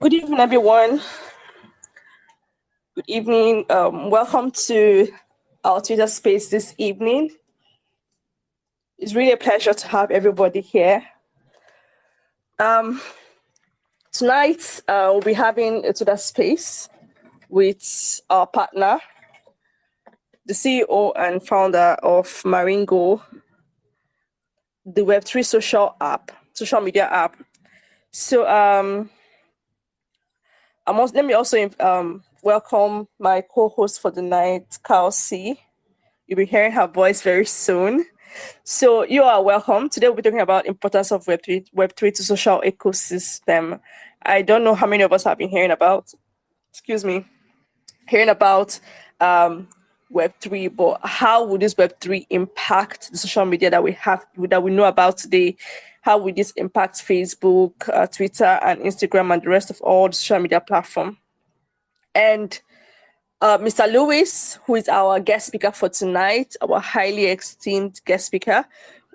Good evening, everyone. Good evening. Welcome to our Twitter space this evening. It's really a pleasure to have everybody here. Tonight, we'll be having a Twitter space with our partner, the CEO and founder of Maringo, the Web3 social media app. So let me also welcome my co-host for the night, Carl C. You'll be hearing her voice very soon. So you are welcome. Today we'll be talking about importance of Web3 to social ecosystem. I don't know how many of us have been hearing about Web3, but how would this Web3 impact the social media that we know about today? How would this impact Facebook, Twitter, and Instagram, and the rest of all the social media platform? And Mr. Lewis, who is our guest speaker for tonight, our highly esteemed guest speaker,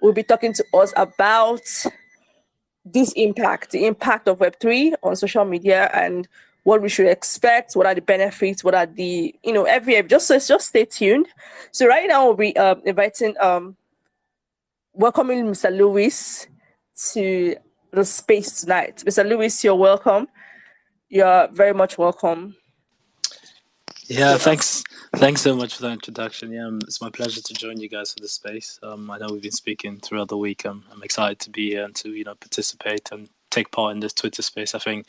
will be talking to us about this impact, the impact of Web3 on social media, and what we should expect, what are the benefits, what are the, just stay tuned. So right now we'll be welcoming Mr. Lewis to the space tonight. Mr. Lewis, you're welcome. You're very much welcome. Yeah, thanks so much for that introduction. Yeah, it's my pleasure to join you guys for this space. I know we've been speaking throughout the week. I'm excited to be here and to participate and take part in this Twitter space. I think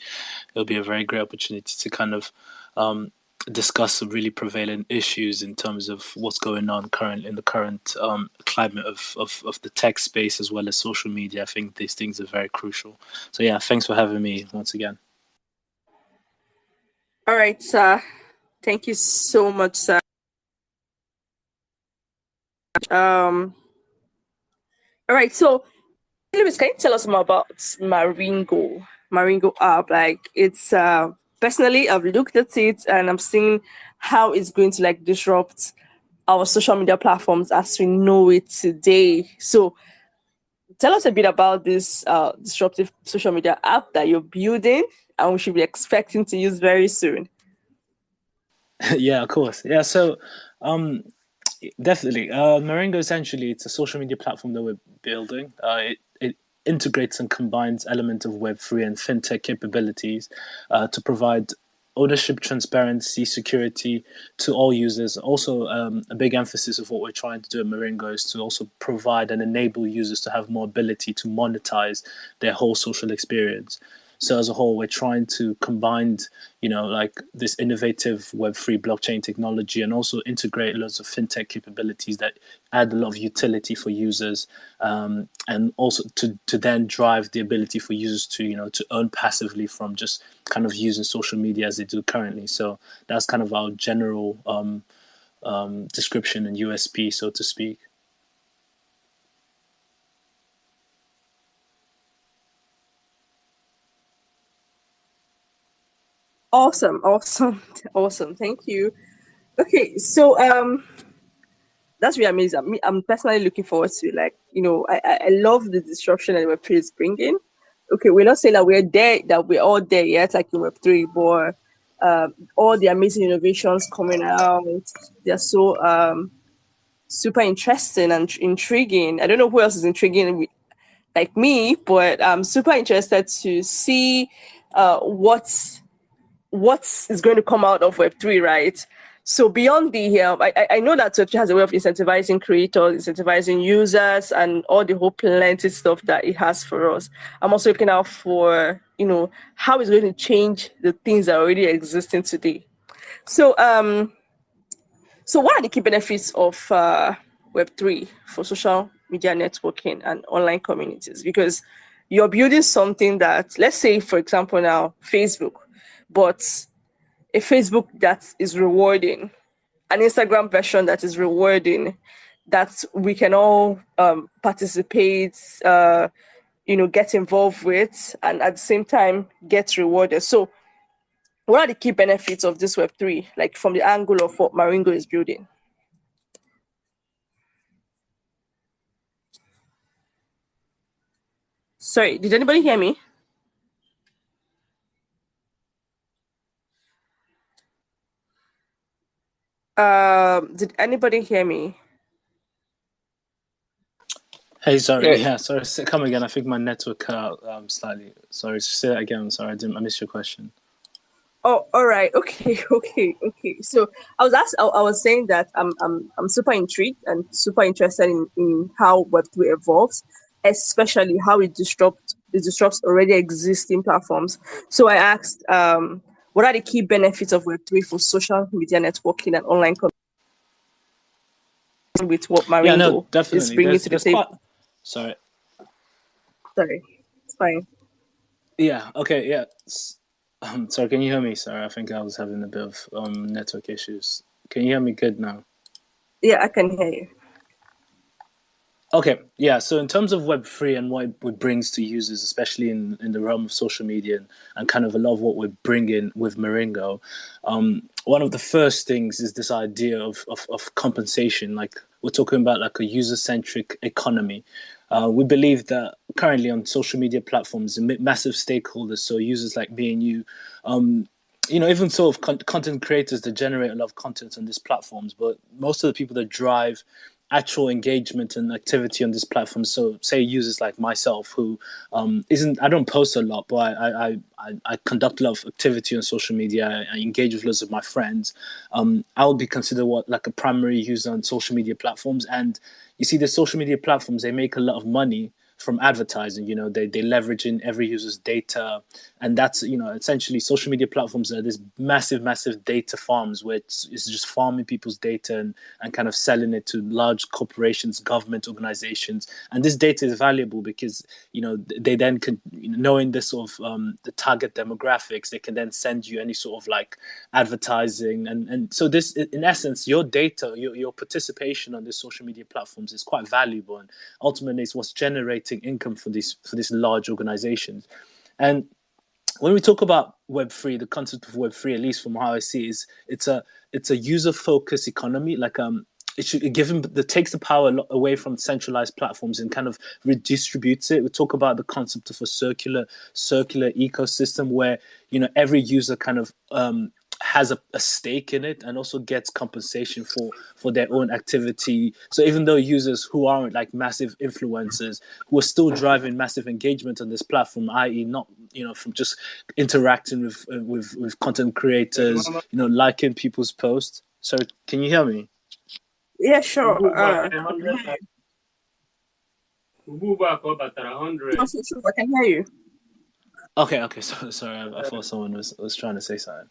it'll be a very great opportunity to kind of discuss some really prevalent issues in terms of what's going on in the current climate of the tech space as well as social media. I think these things are very crucial. So yeah, thanks for having me once again. All right, sir. Thank you so much, sir. All right, so Lewis, can you tell us more about Maringo app? Like, it's personally, I've looked at it and I'm seeing how it's going to disrupt our social media platforms as we know it today. So tell us a bit about this disruptive social media app that you're building and we should be expecting to use very soon. Yeah, of course. Yeah, so definitely. Maringo, essentially, it's a social media platform that we're building. It integrates and combines elements of Web3 and fintech capabilities to provide ownership, transparency, security to all users. Also, a big emphasis of what we're trying to do at Maringo is to also provide and enable users to have more ability to monetize their whole social experience. So as a whole, we're trying to combine, this innovative Web3 blockchain technology and also integrate lots of fintech capabilities that add a lot of utility for users, and also to then drive the ability for users to earn passively from just kind of using social media as they do currently. So that's kind of our general description and USP, so to speak. Awesome. Thank you. Okay, so that's really amazing. I'm personally looking forward to I love the disruption that Web3 is bringing. Okay, we're not saying that we're all there yet, like in Web3, but all the amazing innovations coming out, they're so super interesting and intriguing. I don't know who else is intriguing like me, but I'm super interested to see what is going to come out of Web3, right? So beyond I know that Web3 has a way of incentivizing creators, incentivizing users, and all the whole plenty stuff that it has for us. I'm also looking out for, how it's going to change the things that are already existing today. So, so what are the key benefits of Web3 for social media networking and online communities? Because you're building something that, let's say, for example, now Facebook, but a Facebook that is rewarding, an Instagram version that is rewarding, that we can all participate, get involved with, and at the same time get rewarded. So what are the key benefits of this Web3, like from the angle of what Maringo is building? Sorry, did anybody hear me? Did anybody hear me? Hey, sorry. Yes. Yeah, sorry. Come again. I think my network cut out slightly. Sorry. Say that again. Sorry, I missed your question. Oh, all right. Okay, okay. So I was saying that I'm super intrigued and super interested in how Web3 evolves, especially how it disrupts already existing platforms. So I asked, what are the key benefits of Web3 for social media networking and online community with what Yeah, no, Maringo is definitely. bringing to the There's quite. table? Sorry. Sorry, it's fine. Yeah. Okay. Yeah. Sorry. Can you hear me? Sorry, I think I was having a bit of network issues. Can you hear me good now? Yeah, I can hear you. Okay, yeah. So in terms of Web3 and what it brings to users, especially in the realm of social media and kind of a lot of what we're bringing with Maringo, one of the first things is this idea of compensation. Like we're talking about like a user-centric economy. We believe that currently on social media platforms, massive stakeholders, so users like me and you, even sort of content creators that generate a lot of content on these platforms, but most of the people that drive actual engagement and activity on this platform. So, say users like myself, who isn't, I don't post a lot, but I conduct a lot of activity on social media. I engage with lots of my friends. I would be considered like a primary user on social media platforms. And you see, the social media platforms, they make a lot of money from advertising. They leverage in every user's data, and that's essentially social media platforms are this massive data farms where it's just farming people's data and kind of selling it to large corporations, government organizations. And this data is valuable because they then can, knowing the sort of the target demographics, they can then send you any sort of like advertising. And so this, in essence, your data, your participation on these social media platforms is quite valuable, and ultimately it's what's generating income for these large organizations. And when we talk about Web3, the concept of Web3, at least from how I see it, is it's a user focused economy. Like it should give them that takes the power away from centralized platforms and kind of redistributes it. We talk about the concept of a circular ecosystem where every user kind of has a stake in it and also gets compensation for their own activity. So even though users who aren't like massive influencers who are still driving massive engagement on this platform, i.e., not from just interacting with content creators, liking people's posts. So can you hear me? Yeah, sure. Sure, I can hear you. Okay. So, sorry, I thought someone was trying to say something.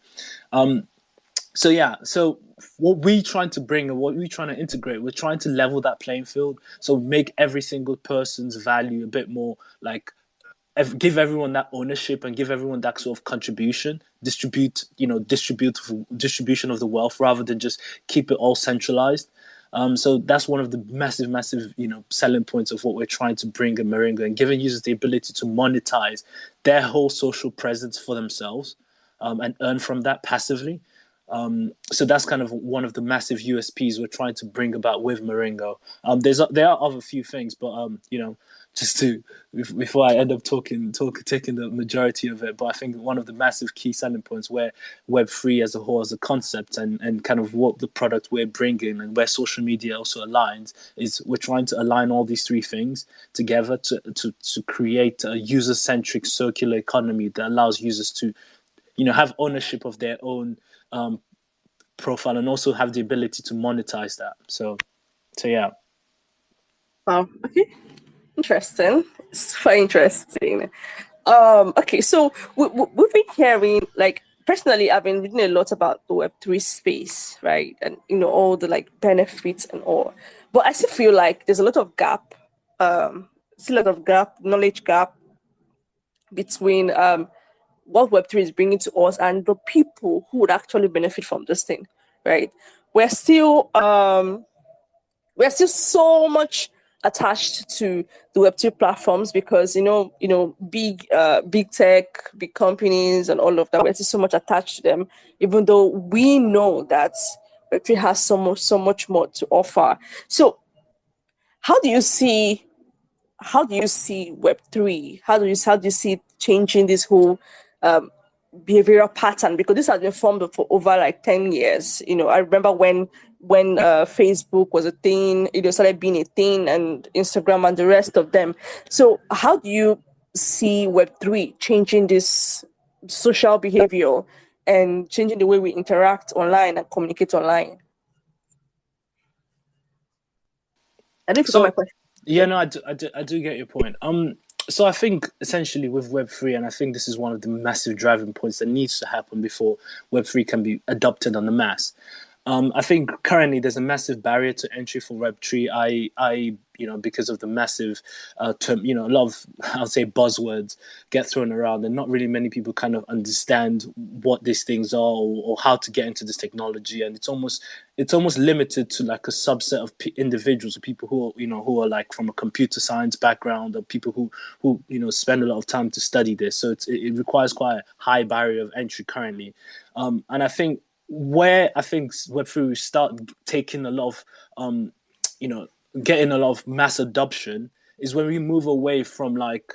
So yeah, so what we trying to bring and what we trying to integrate, we're trying to level that playing field. So make every single person's value a bit more like give everyone that ownership and give everyone that sort of contribution, distribution of the wealth rather than just keep it all centralized. So that's one of the massive, selling points of what we're trying to bring in Maringo and giving users the ability to monetize their whole social presence for themselves, and earn from that passively. So that's kind of one of the massive USPs we're trying to bring about with Maringo. There are other few things, but just to before I end up taking the majority of it. But I think one of the massive key selling points where Web3 as a whole, as a concept, and kind of what the product we're bringing and where social media also aligns is we're trying to align all these three things together to create a user-centric circular economy that allows users to have ownership of their own profile and also have the ability to monetize that. So yeah. Wow. Okay. Interesting. Super interesting. Okay, so we've been hearing, like, personally, I've been reading a lot about the Web3 space, right? And all the like benefits and all. But I still feel like there's a lot of gap, still a lot of knowledge gap between what Web3 is bringing to us and the people who would actually benefit from this thing, right? We're still so much attached to the Web2 platforms because big tech, big companies, and all of that. We're still so much attached to them, even though we know that Web3 has so much more to offer. So, how do you see Web3? How do you see it changing this whole behavioral pattern, because this has been formed for over like 10 years. I remember when Facebook was a thing, it started being a thing, and Instagram and the rest of them. So how do you see Web3 changing this social behavior and changing the way we interact online and communicate online? I don't know if you got my So question. yeah, no, I do get your point. So I think essentially with Web3, and I think this is one of the massive driving points that needs to happen before Web3 can be adopted on the mass. I think currently there's a massive barrier to entry for Web3. Because of the massive term, a lot of, I'll say, buzzwords get thrown around, and not really many people kind of understand what these things are, or how to get into this technology. And it's almost limited to like a subset of individuals, or people who are like from a computer science background, or people who spend a lot of time to study this. So it requires quite a high barrier of entry currently, and I think where I think Web3 start taking a lot of, getting a lot of mass adoption is when we move away from like,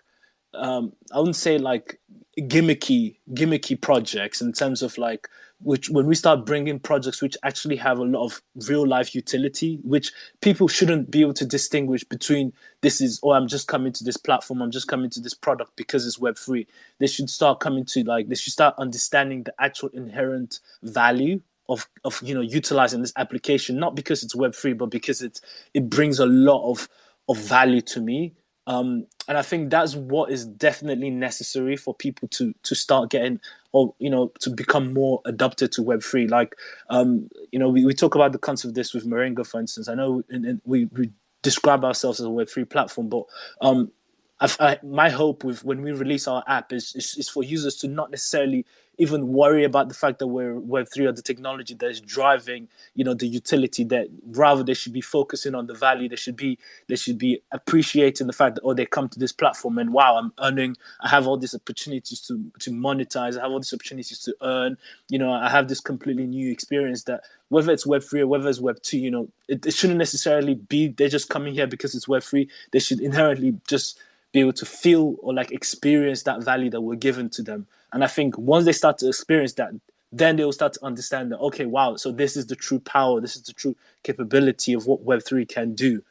I wouldn't say like gimmicky projects, in terms of like, which when we start bringing projects which actually have a lot of real life utility, which people shouldn't be able to distinguish between, this is, oh, I'm just coming to this platform, I'm just coming to this product because it's Web3. They should start understanding the actual inherent value of utilizing this application, not because it's Web3, but because it brings a lot of value to me. And I think that's what is definitely necessary for people to start getting, or to become more adapted to Web3. Like, we talk about the concept of this with Maringo, for instance. I know we describe ourselves as a Web3 platform, but my hope with when we release our app is for users to not necessarily even worry about the fact that we're Web3 or the technology that is driving, the utility, that rather they should be focusing on the value. They should be appreciating the fact that, oh, they come to this platform and wow, I'm earning, I have all these opportunities to monetize, I have all these opportunities to earn, I have this completely new experience that whether it's Web3 or whether it's Web2, it shouldn't necessarily be they're just coming here because it's Web3. They should inherently just be able to feel or like experience that value that we're given to them. And I think once they start to experience that, then they'll start to understand that, okay, wow, so this is the true power, this is the true capability of what Web3 can do.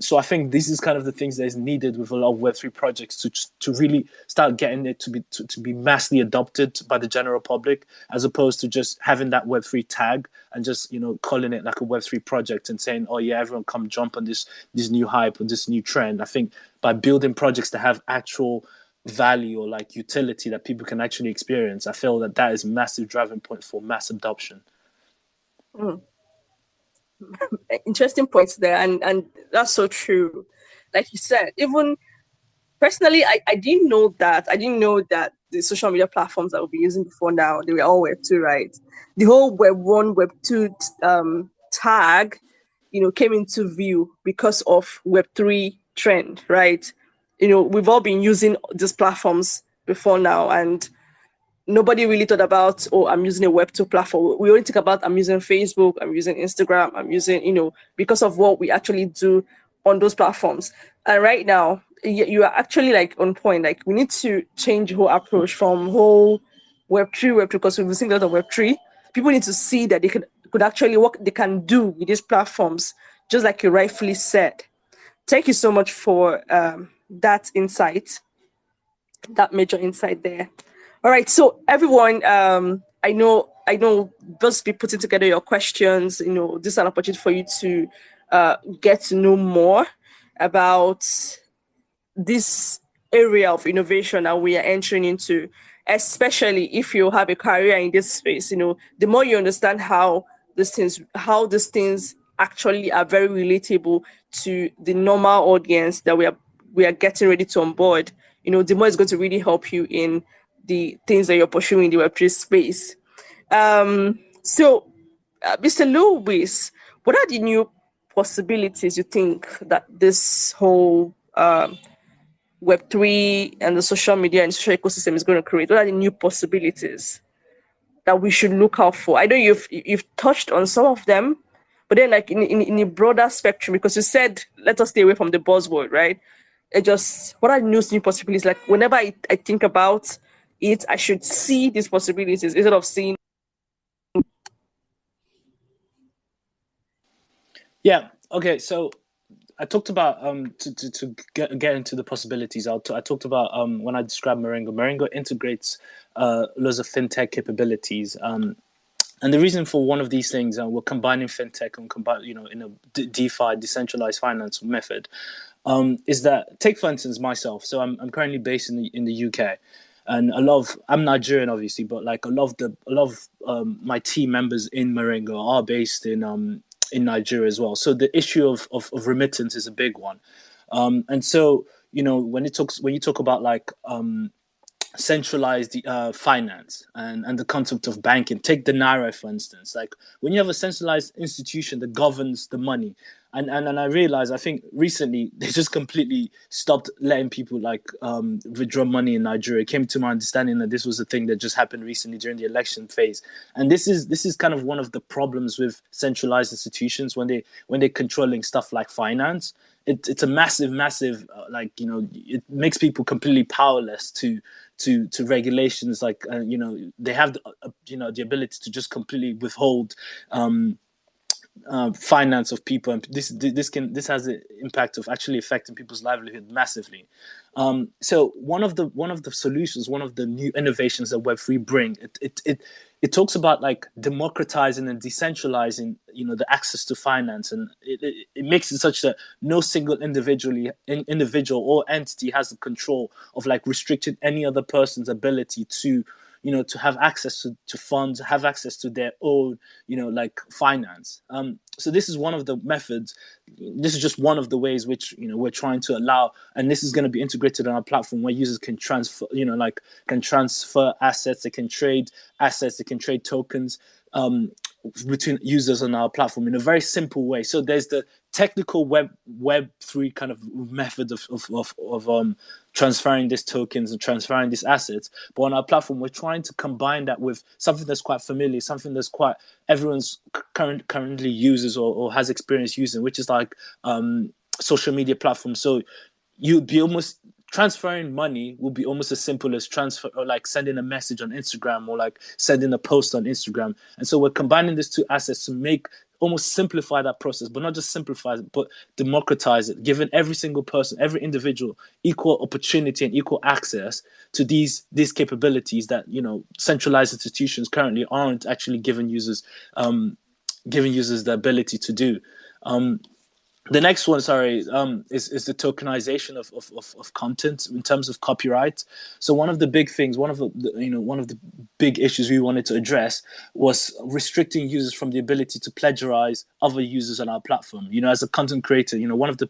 So I think this is kind of the things that is needed with a lot of Web3 projects to really start getting it to be massively adopted by the general public, as opposed to just having that Web3 tag and just calling it like a Web3 project and saying, oh yeah, everyone come jump on this new hype or this new trend. I think by building projects that have actual value or like utility that people can actually experience, I feel that is a massive driving point for mass adoption. Mm. Interesting points there, and that's so true. Like you said, even personally, I didn't know that. I didn't know that the social media platforms that we'll be using before now, they were all Web2, right? The whole Web1, Web2 tag, came into view because of Web3 trend, right? We've all been using these platforms before now, and nobody really thought about, oh, I'm using a Web2 platform. We only think about, I'm using Facebook, I'm using Instagram, I'm using, because of what we actually do on those platforms. And right now, you are actually like on point. Like, we need to change the whole approach from whole Web3, because we've seen a lot of Web3. People need to see that they could actually what they can do with these platforms, just like you rightfully said. Thank you so much for that insight, that major insight there. All right, so everyone, I know just be putting together your questions. This is an opportunity for you to get to know more about this area of innovation that we are entering into, especially if you have a career in this space. The more you understand how these things actually are very relatable to the normal audience that we are getting ready to onboard, the more it's going to really help you in the things that you're pursuing in the Web3 space. So, Mr. Lewis, what are the new possibilities you think that this whole Web3 and the social media and social ecosystem is going to create? What are the new possibilities that we should look out for? I know you've touched on some of them, but then like in a broader spectrum, because you said let us stay away from the buzzword, right? What are the new possibilities? Like, whenever I think about it, I should see these possibilities instead of seeing. Yeah. Okay. So I talked about to get into the possibilities. I talked about when I described Maringo. Maringo integrates loads of fintech capabilities. And the reason for one of these things, we're combining fintech and in a DeFi, decentralized finance method, is that, take for instance myself. So I'm currently based in the UK, and I'm Nigerian obviously, but like a lot of my team members in Maringo are based in Nigeria as well. So the issue of remittance is a big one, and so when you talk about like centralized finance and the concept of banking. Take the naira, for instance. Like when you have a centralized institution that governs the money, and I realized, I think recently they just completely stopped letting people like withdraw money in Nigeria. It came to my understanding that this was a thing that just happened recently during the election phase, and this is kind of one of the problems with centralized institutions when they're controlling stuff like finance. It's a massive it makes people completely powerless to regulations, like they have the ability to just completely withhold finance of people, and this has the impact of actually affecting people's livelihood massively. So one of the solutions, one of the new innovations that Web3 bring, it talks about like democratizing and decentralizing the access to finance, and it makes it such that no single individual or entity has the control of like restricting any other person's ability to to have access to funds, have access to their own, like finance. So this is one of the methods. This is just one of the ways which we're trying to allow, and this is going to be integrated on our platform where users can transfer, can transfer assets, they can trade assets, they can trade tokens between users on our platform in a very simple way. So there's the technical Web3 kind of method of transferring these tokens and transferring these assets. But on our platform, we're trying to combine that with something that's quite familiar, something that's quite everyone's currently uses or has experience using, which is like social media platforms. So you'd be almost transferring money will be almost as simple as transfer or like sending a message on Instagram or like sending a post on Instagram. And so we're combining these two assets to make almost simplify that process, but not just simplify it, but democratize it, giving every single person, every individual equal opportunity and equal access to these capabilities that centralized institutions currently aren't actually giving users the ability to do. The next one, sorry, is the tokenization of content in terms of copyright. So one of the big things, one of the big issues we wanted to address was restricting users from the ability to plagiarize other users on our platform. As a content creator, one of the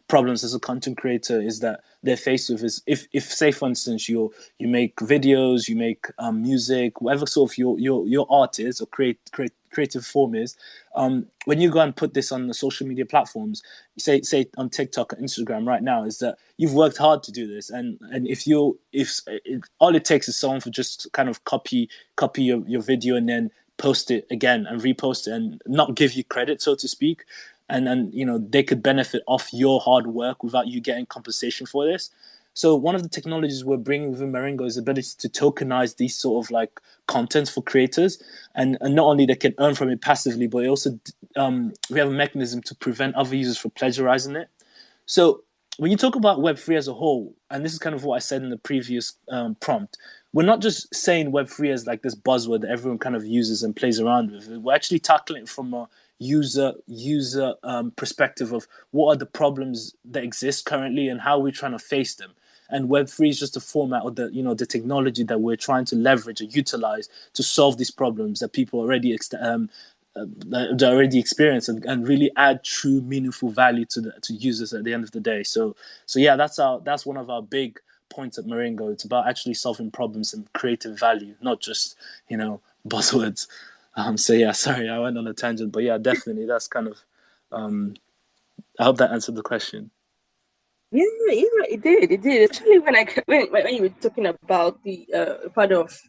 problems as a content creator is that they're faced with is if say for instance you make videos, you make music, whatever sort of your art is or creative form is, when you go and put this on the social media platforms, say on TikTok or Instagram right now, is that you've worked hard to do this, and if all it takes is someone to just kind of copy your video and then post it again and repost it and not give you credit, so to speak, and they could benefit off your hard work without you getting compensation for this. So one of the technologies we're bringing within Maringo is the ability to tokenize these sort of like content for creators, and not only they can earn from it passively, but also we have a mechanism to prevent other users from plagiarizing it. So when you talk about Web3 as a whole, and this is kind of what I said in the previous prompt, we're not just saying Web3 as like this buzzword that everyone kind of uses and plays around with. We're actually tackling it from a user perspective of what are the problems that exist currently and how we're trying to face them. And Web3 is just a format of the technology that we're trying to leverage or utilize to solve these problems that people already experience and really add true meaningful value to users at the end of the day. So yeah, that's one of our big points at Maringo. It's about actually solving problems and creating value, not just buzzwords. So yeah, sorry, I went on a tangent, but yeah, definitely that's kind of I hope that answered the question. Yeah, it did. Especially when you were talking about the part of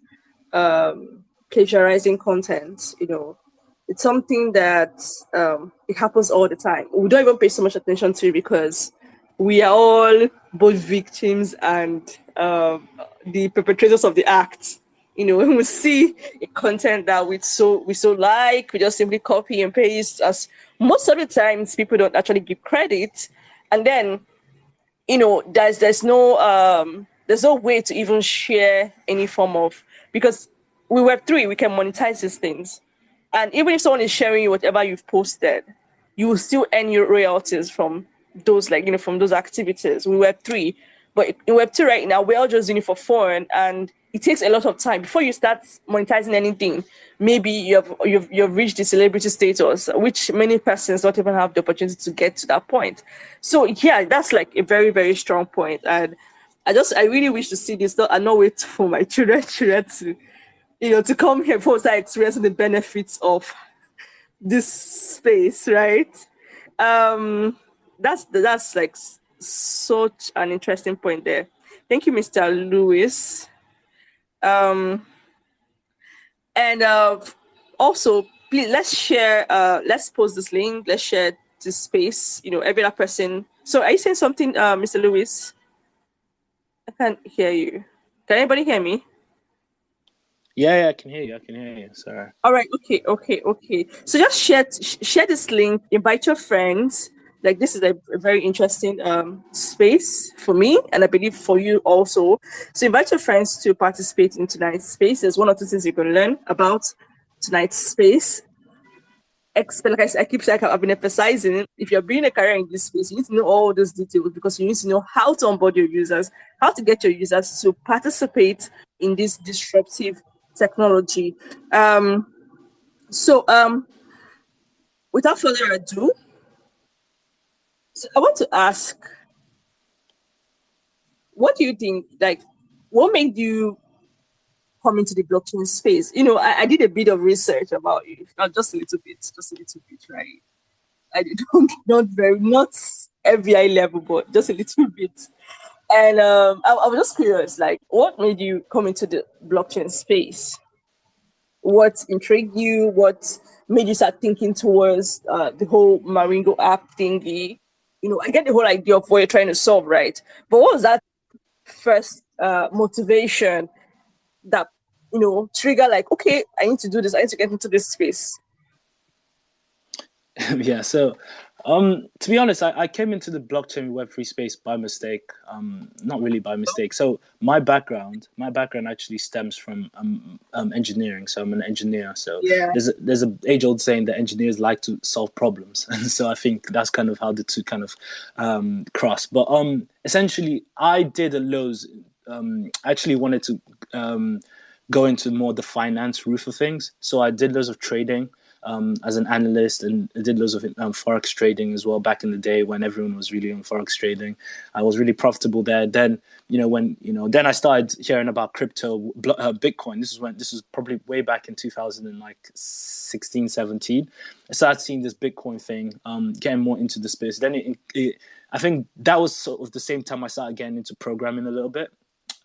plagiarizing content, it's something that it happens all the time. We don't even pay so much attention to it because we are all both victims and the perpetrators of the act. When we see a content that we so like, we just simply copy and paste. As most of the times, people don't actually give credit, and then there's no way to even share any form of, because we Web3, we can monetize these things, and even if someone is sharing you whatever you've posted, you will still earn your royalties from those, from those activities. We Web3, but in Web2 right now, we're all just doing it for fun, and it takes a lot of time before you start monetizing anything. Maybe you've reached the celebrity status, which many persons don't even have the opportunity to get to that point. So yeah, that's like a very, very strong point. And I really wish to see this. I not wait for my children to to come here before I experience the benefits of this space, right? Um, that's like such an interesting point there. Thank you, Mr. Lewis. Um, and also, please let's share. Let's post this link. Let's share this space. Every other person. So, are you saying something, Mr. Lewis? I can't hear you. Can anybody hear me? Yeah, I can hear you. I can hear you. Sorry. All right. Okay. So just share this link. Invite your friends. Like, this is a very interesting space for me, and I believe for you also. So invite your friends to participate in tonight's space. There's one or two things you can learn about tonight's space. Like I keep saying, I've been emphasizing, if you're building a career in this space, you need to know all those details, because you need to know how to onboard your users, how to get your users to participate in this disruptive technology. So without further ado, so I want to ask, what do you think? Like, what made you come into the blockchain space? I did a bit of research about you, just a little bit, right? I don't not every high level, but just a little bit. And I was just curious, like, what made you come into the blockchain space? What intrigued you? What made you start thinking towards the whole Maringo app thingy? I get the whole idea of what you're trying to solve, right? But what was that first motivation that trigger, like, okay, I need to do this, I need to get into this space? Yeah, so to be honest, I came into the blockchain Web3 space by mistake. Not really by mistake. So my background actually stems from engineering. So I'm an engineer. So Yeah. there's a age old saying that engineers like to solve problems, and so I think that's kind of how the two kind of cross. But essentially, I did a loads. I actually wanted to go into more the finance roof of things. So I did loads of trading. As an analyst, and I did loads of forex trading as well back in the day when everyone was really on forex trading. I was really profitable there. Then then I started hearing about crypto, Bitcoin. This was probably way back in 2016, 17. I started seeing this Bitcoin thing, getting more into the space. Then I think that was sort of the same time I started getting into programming a little bit.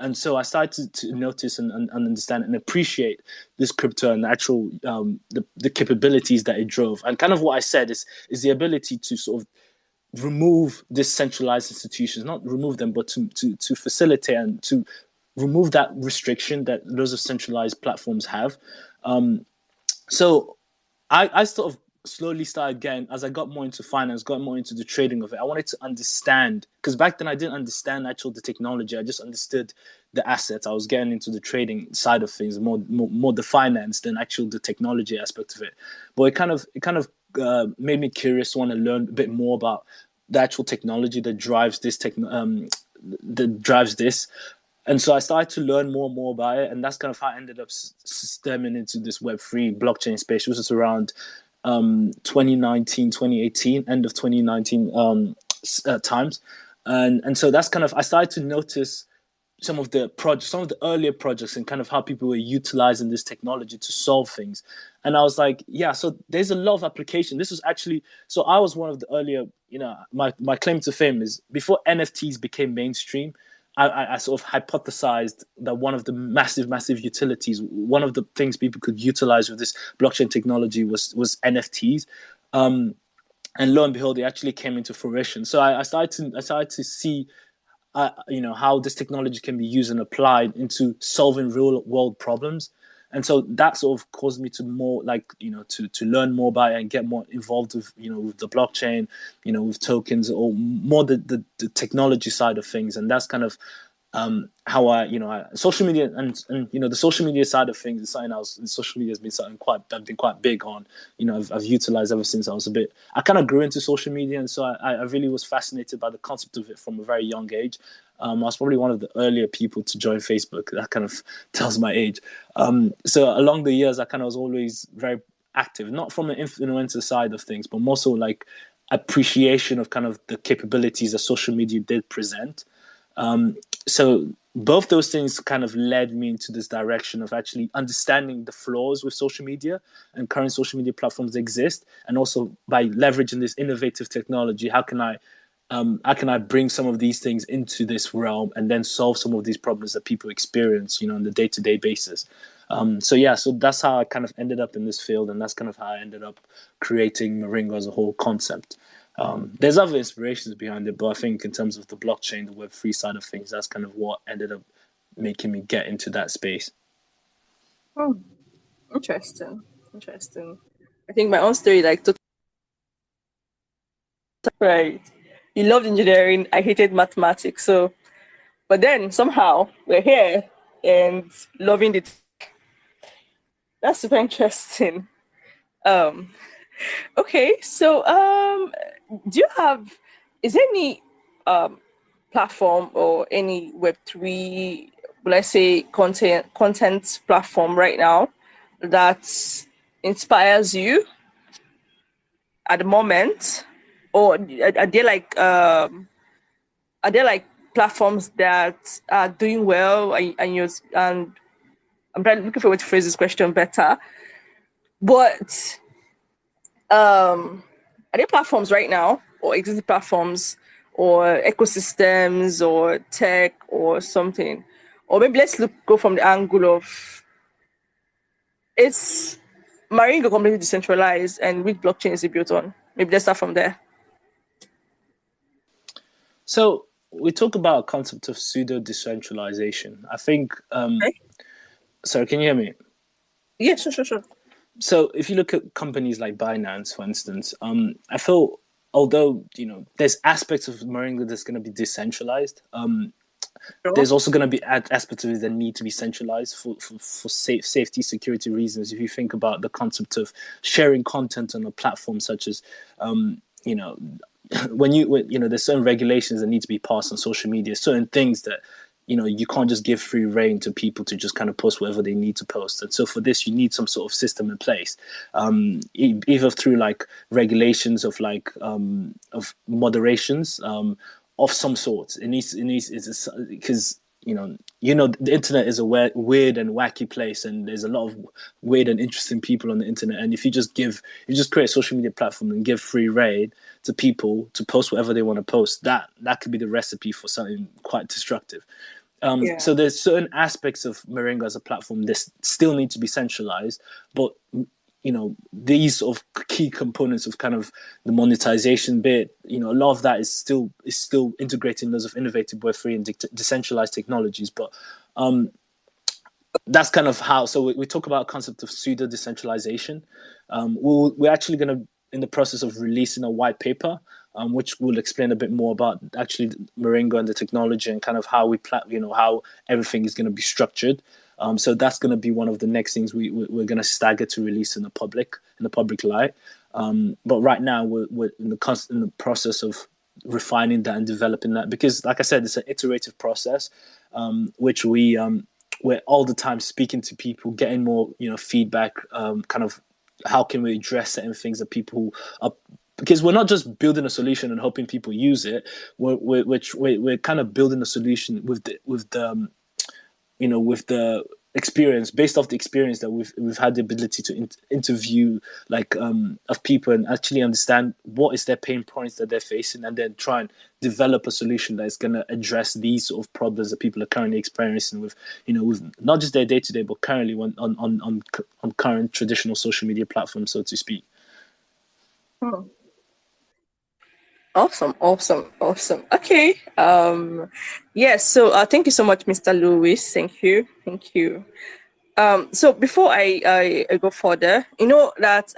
And so I started to notice and understand and appreciate this crypto and the actual the capabilities that it drove. And kind of what I said is the ability to sort of remove these centralized institutions, not remove them, but to facilitate and to remove that restriction that loads of centralized platforms have. So I sort of slowly started getting, as I got more into finance, got more into the trading of it. I wanted to understand, because back then I didn't understand the technology. I just understood the assets. I was getting into the trading side of things, more the finance than the technology aspect of it. But it kind of made me curious, want to learn a bit more about the actual technology that drives this And so I started to learn more and more about it, and that's kind of how I ended up stemming into this Web3 blockchain space, which was around 2019, 2018, end of 2019 times. And so that's kind of, I started to notice some of the earlier projects and kind of how people were utilizing this technology to solve things. And I was like, yeah, so there's a lot of application. This was actually, so I was one of the earlier, my claim to fame is before NFTs became mainstream, I sort of hypothesized that one of the massive utilities, one of the things people could utilize with this blockchain technology was NFTs. And lo and behold, it actually came into fruition. So I started to see how this technology can be used and applied into solving real world problems. And so that sort of caused me to more to learn more about it and get more involved with with the blockchain, with tokens, or more the technology side of things. And that's kind of how social media and the social media side of things is something else. Social media has been something I've been quite big on. I've utilized ever since I kind of grew into social media, and so I really was fascinated by the concept of it from a very young age. I was probably one of the earlier people to join Facebook. That kind of tells my age. So along the years, I kind of was always very active, not from an influencer side of things, but more so like appreciation of kind of the capabilities that social media did present. So both those things kind of led me into this direction of actually understanding the flaws with social media and current social media platforms exist, and also by leveraging this innovative technology, how can I bring some of these things into this realm and then solve some of these problems that people experience, on the day-to-day basis. So that's how I kind of ended up in this field, and that's kind of how I ended up creating Maringo as a whole concept. There's other inspirations behind it, but I think in terms of the blockchain, the Web3 side of things, that's kind of what ended up making me get into that space. Oh, interesting. Interesting. I think my own story, like, right. You loved engineering. I hated mathematics. So, but then somehow we're here and loving it. That's super interesting. Um, okay. So, do you have, is there any platform or any Web3, let's say content platform right now that inspires you at the moment, or are there like platforms that are doing well, and I'm trying looking forward to phrase this question better, but are there platforms right now or existing platforms or ecosystems or tech or something, or maybe go from the angle of, it's Maringo completely decentralized and which blockchain is it built on? Maybe let's start from there. So we talk about a concept of pseudo decentralization. I think. Okay. Sorry, can you hear me? Yeah, sure. So if you look at companies like Binance, for instance, I feel although there's aspects of Maringo that's going to be decentralized, Sure. there's also going to be aspects of it that need to be centralized for safety security reasons. If you think about the concept of sharing content on a platform such as you know there's certain regulations that need to be passed on social media, certain things that you can't just give free reign to people to just kind of post whatever they need to post. And so for this, you need some sort of system in place, either through like regulations of of moderations, of some sort. It needs because the internet is a weird and wacky place, and there's a lot of weird and interesting people on the internet. And if you just create a social media platform and give free reign to people to post whatever they want to post, that could be the recipe for something quite destructive. Yeah. So there's certain aspects of Maringo as a platform that still need to be centralized, but these sort of key components of kind of the monetization bit, a lot of that is still integrating loads of innovative Web3 and decentralized technologies. But that's kind of how. So we talk about a concept of pseudo decentralization. We're actually going to in the process of releasing a white paper, which will explain a bit more about actually Maringo and the technology and kind of how how everything is going to be structured. So that's going to be one of the next things we're going to stagger to release in the public light. But right now we're in the process of refining that and developing that, because like I said, it's an iterative process, which we're all the time speaking to people, getting more feedback, kind of how can we address certain things that people are, because we're not just building a solution and hoping people use it. We're kind of building a solution with the experience, based off the experience that we've had the ability to interview of people and actually understand what is their pain points that they're facing, and then try and develop a solution that is going to address these sort of problems that people are currently experiencing with with not just their day-to-day, but currently on current traditional social media platforms, so to speak. Hmm. Awesome. Okay. Yes. So, thank you so much, Mr. Lewis. Thank you. So before I go further, you know that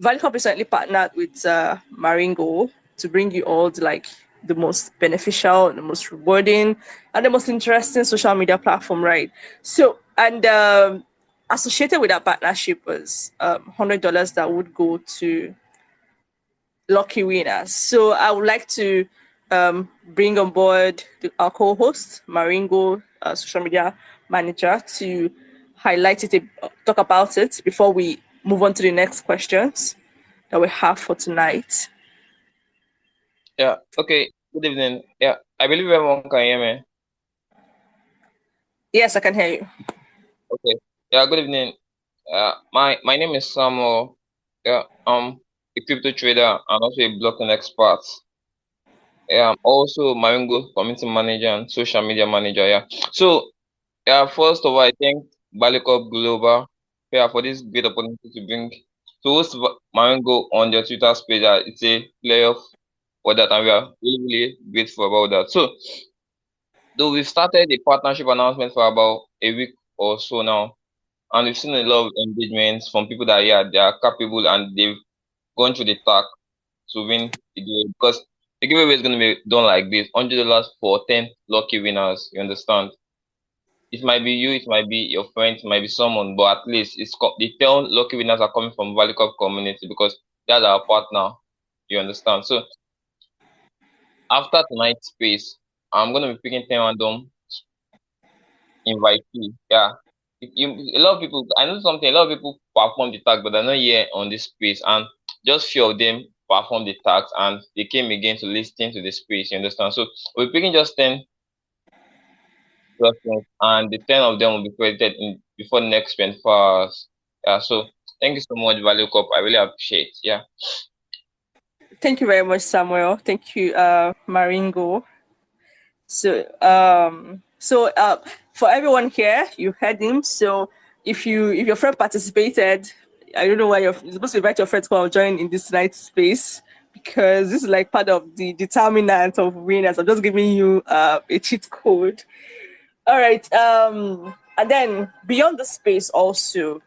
Valicom recently partnered with Maringo to bring you all the most beneficial, the most rewarding, and the most interesting social media platform, right? So, and associated with that partnership was $100 that would go to lucky winners. So I would like to bring on board our co-host, Maringo, social media manager, to highlight it, talk about it before we move on to the next questions that we have for tonight. Yeah. Okay. Good evening. Yeah. I believe everyone can hear me. Yes, I can hear you. Okay. Yeah. Good evening. My name is Samuel. Yeah. A crypto trader and also a blockchain expert. Yeah. I'm also Maringo community manager and social media manager. Yeah. So yeah. First of all, I thank Balikop Global, yeah, for this great opportunity to bring to host Maringo on their Twitter page. It's a playoff for that, and we are really grateful about that. So though we've started a partnership announcement for about a week or so now, and we've seen a lot of engagements from people that yeah they are capable and they've gone through the task to win the giveaway because the giveaway is going to be done like this: $100 for 10 lucky winners. You understand? It might be you, it might be your friend, it might be someone, but at least the 10 lucky winners are coming from Valley Cup community because that's our partner. You understand? So after tonight's space, I'm going to be picking 10 random invitee. Yeah. A lot of people, I know something, a lot of people perform the task, but they're not here on this space. And just few of them perform the task and they came again to listen to the space. You understand? So we're picking just 10 questions and the 10 of them will be credited in before the next 24 hours. Yeah. So thank you so much, Value Cup. I really appreciate. Yeah. Thank you very much, Samuel. Thank you, Maringo. So for everyone here, you heard him. So if your friend participated, I don't know why you're supposed to invite your friend to come and join in this night space because this is like part of the determinant of winners. I'm just giving you a cheat code. All right. And then beyond the space, also,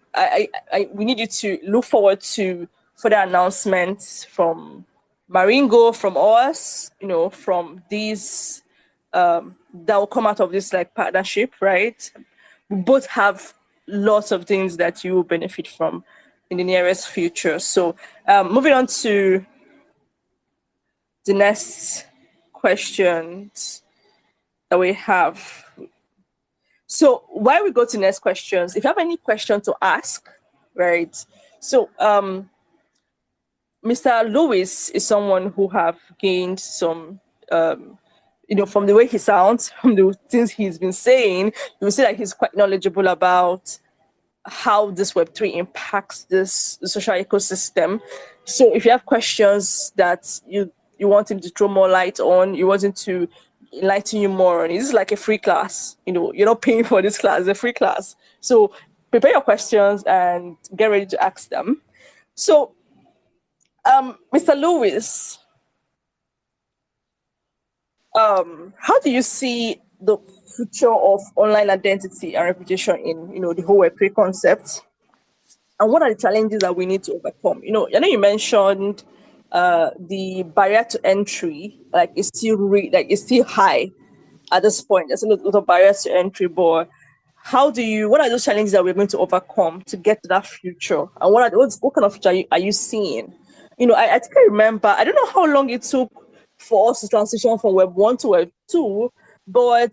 we need you to look forward to further announcements from Maringo, from us, from these that will come out of this like partnership, right? We both have lots of things that you will benefit from in the nearest future. So, moving on to the next questions that we have. So while we go to next questions, if you have any question to ask, right? So Mr. Lewis is someone who have gained some from the way he sounds, from the things he's been saying, you will see that he's quite knowledgeable about how this Web3 impacts this social ecosystem. So if you have questions that you want him to throw more light on, you want him to enlighten you more on, it's like a free class. You're not paying for this class, it's a free class. So prepare your questions and get ready to ask them. So, Mr. Lewis, how do you see the future of online identity and reputation in the whole Web3 concept? And what are the challenges that we need to overcome? I know you mentioned the barrier to entry, like it's still high at this point. There's a lot of barriers to entry, but what are those challenges that we're going to overcome to get to that future? And what kind of future are you seeing? I think I remember, I don't know how long it took for us to transition from Web 1 to Web 2, but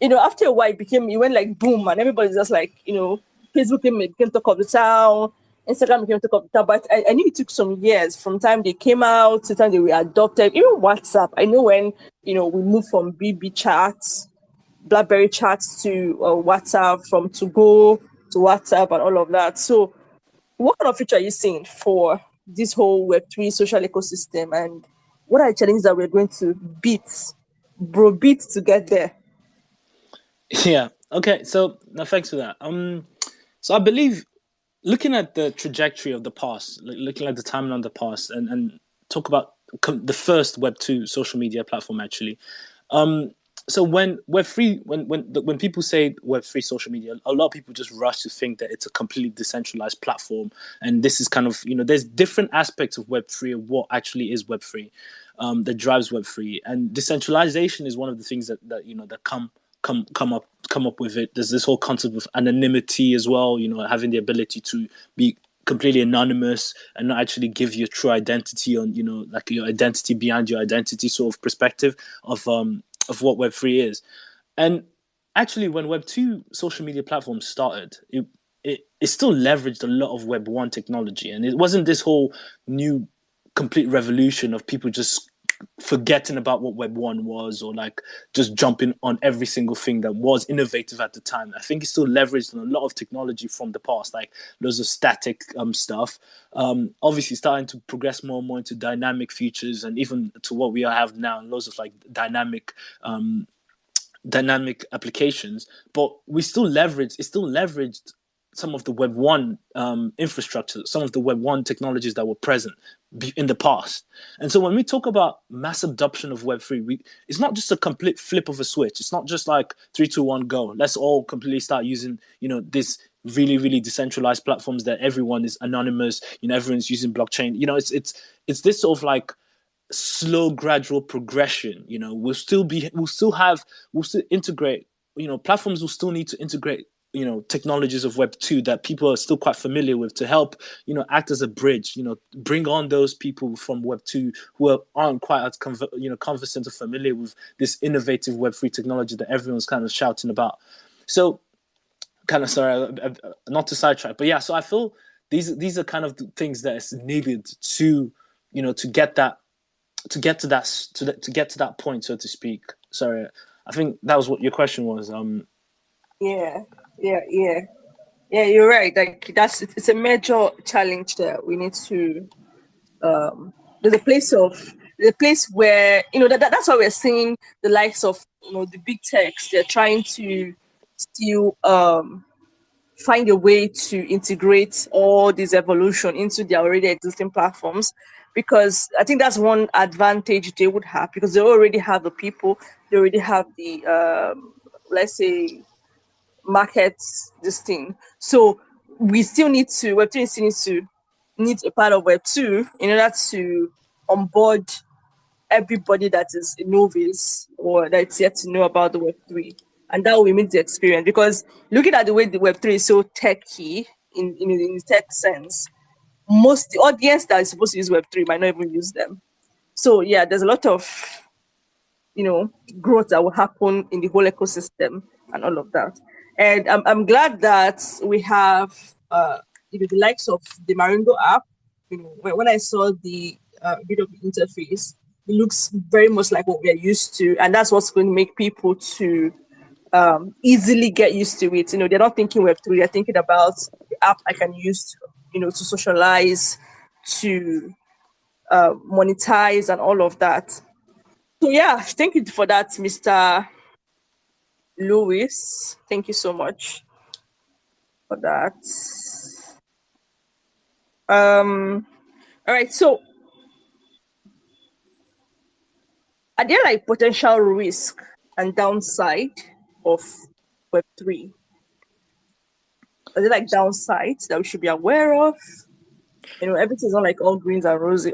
after a while it went like boom, and everybody's just like, Facebook became talk of the town, Instagram became talk of the town. But I knew it took some years from time they came out to time they were adopted. Even WhatsApp, I know when we moved from BB chats, BlackBerry chats to WhatsApp, from to go to WhatsApp and all of that. So, what kind of future are you seeing for this whole Web3 social ecosystem, and what are the challenges that we're going to beat to get there? Yeah. Okay. So no, thanks for that. So I believe looking at the trajectory of the past, looking at the timeline of the past, and talk about the first Web2 social media platform actually. So when Web3, when people say Web3 social media, a lot of people just rush to think that it's a completely decentralized platform, and this is kind of, there's different aspects of Web3 and what actually is Web3 that drives Web3, and decentralization is one of the things that come up with it. There's this whole concept of anonymity as well, having the ability to be completely anonymous and not actually give your true identity on, like your identity behind your identity sort of perspective of what Web3 is. And actually, when Web2 social media platforms started, it still leveraged a lot of Web1 technology. And it wasn't this whole new complete revolution of people just forgetting about what Web1 was, or like just jumping on every single thing that was innovative at the time. I think it still leveraged on a lot of technology from the past, like loads of static stuff. Obviously starting to progress more and more into dynamic features, and even to what we have now, loads of like dynamic applications. But it still leveraged some of the Web1 infrastructure, some of the Web1 technologies that were present in the past. And so when we talk about mass adoption of Web3, it's not just a complete flip of a switch. It's not just like 3, 2, 1, go. Let's all completely start using, this really, really decentralized platforms that everyone is anonymous. Everyone's using blockchain. It's this sort of like slow, gradual progression. We'll still integrate. Platforms will still need to integrate technologies of Web2 that people are still quite familiar with to help, act as a bridge, bring on those people from Web2 who aren't quite as conversant or familiar with this innovative Web3 technology that everyone's kind of shouting about. So sorry, not to sidetrack, but yeah, so I feel these are kind of the things that is needed to, to get to that point, so to speak. Sorry, I think that was what your question was. Yeah, you're right. Like it's a major challenge that we need to. There's a place where that's why we're seeing the likes of the big techs. They're trying to still find a way to integrate all this evolution into their already existing platforms, because I think that's one advantage they would have, because they already have the people, they already have the let's say markets, this thing. So we still need to Web3 still needs a part of Web2 in order to onboard everybody that is a novice or that's yet to know about the Web3, and that will make the experience. Because looking at the way the Web3 is so techy in the tech sense, most the audience that is supposed to use Web3 might not even use them. So yeah, there's a lot of growth that will happen in the whole ecosystem and all of that. And I'm glad that we have the likes of the Maringo app. When I saw the bit of the interface, it looks very much like what we are used to, and that's what's going to make people to easily get used to it. They're not thinking Web3; they're thinking about the app I can use to socialize, to monetize, and all of that. So yeah, thank you for that, Mr. Lewis. Thank you so much for that. All right. So, are there like potential risk and downside of Web3? Are there like downsides that we should be aware of? Everything's not like all green and rosy.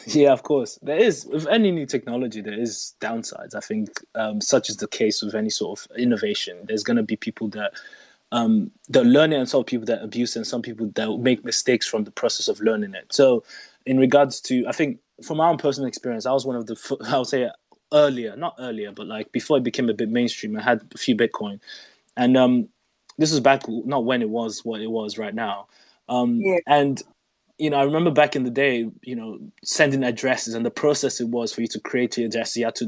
Yeah, of course. There is, with any new technology, there is downsides. I think such is the case with any sort of innovation. There's going to be people that learn it, and some people that abuse it, and some people that make mistakes from the process of learning it. So in regards to, I think from my own personal experience, I was one of the, I would say not earlier, but like before it became a bit mainstream, I had a few Bitcoin. And this was back, not when it was what it was right now. And I remember back in the day, sending addresses, and the process it was for you to create your address. You had to,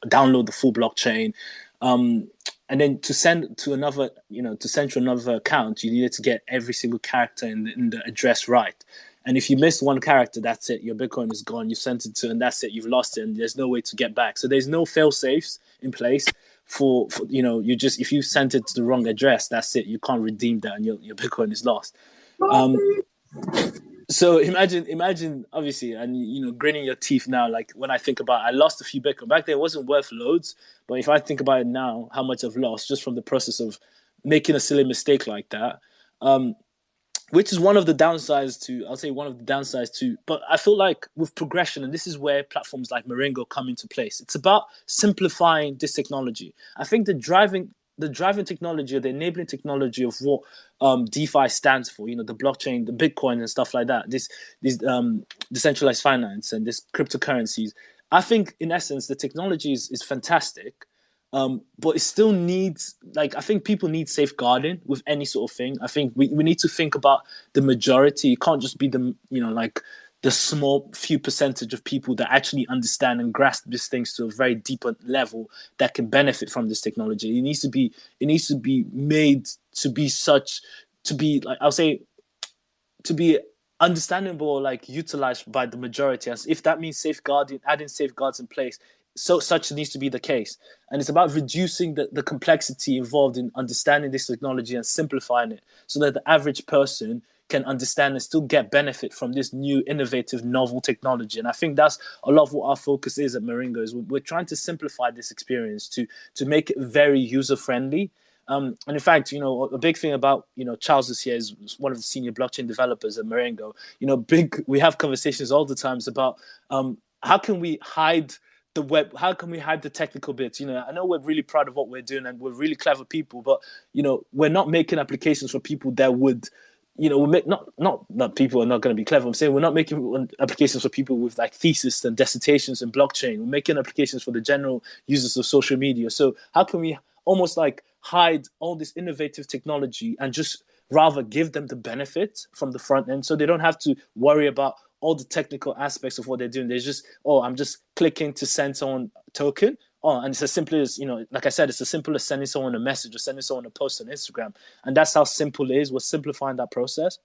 download the full blockchain. And then to send to another, to send to another account, you needed to get every single character in the address right. And if you missed one character, that's it. Your Bitcoin is gone. You sent it to, and that's it. You've lost it, and there's no way to get back. So there's no fail safes in place for if you sent it to the wrong address, that's it. You can't redeem that, and your Bitcoin is lost. So imagine, obviously, and gritting your teeth now. Like when I think about, I lost a few Bitcoin back then. It wasn't worth loads, but if I think about it now, how much I've lost just from the process of making a silly mistake like that, which is one of the downsides to, I'll say one of the downsides to. But I feel like with progression, and this is where platforms like Maringo come into place. It's about simplifying this technology. I think the driving technology or the enabling technology of what DeFi stands for, the blockchain, the Bitcoin and stuff like that, these decentralized finance and this cryptocurrencies. I think in essence, the technology is fantastic, but it still needs, like, I think people need safeguarding with any sort of thing. I think we need to think about the majority. It can't just be like the small few percentage of people that actually understand and grasp these things to a very deeper level that can benefit from this technology. It needs to be made to be like, I'll say, to be understandable or like utilized by the majority. As if that means adding safeguards in place, so such needs to be the case. And it's about reducing the complexity involved in understanding this technology and simplifying it so that the average person can understand and still get benefit from this new innovative novel technology. And I think that's a lot of what our focus is at Maringo. Is we're trying to simplify this experience to make it very user friendly. And in fact, a big thing about, Charles is here, is one of the senior blockchain developers at Maringo. We have conversations all the times about how can we hide the web, how can we hide the technical bits? I know we're really proud of what we're doing and we're really clever people, but we're not making applications for people that would, we make not that people are not going to be clever. I'm saying we're not making applications for people with like thesis and dissertations in blockchain. We're making applications for the general users of social media. So how can we almost like hide all this innovative technology and just rather give them the benefit from the front end, so they don't have to worry about all the technical aspects of what they're doing? They're just, I'm just clicking to send someone a token. And it's as simple as, like I said, it's as simple as sending someone a message or sending someone a post on Instagram. And that's how simple it is. We're simplifying that process.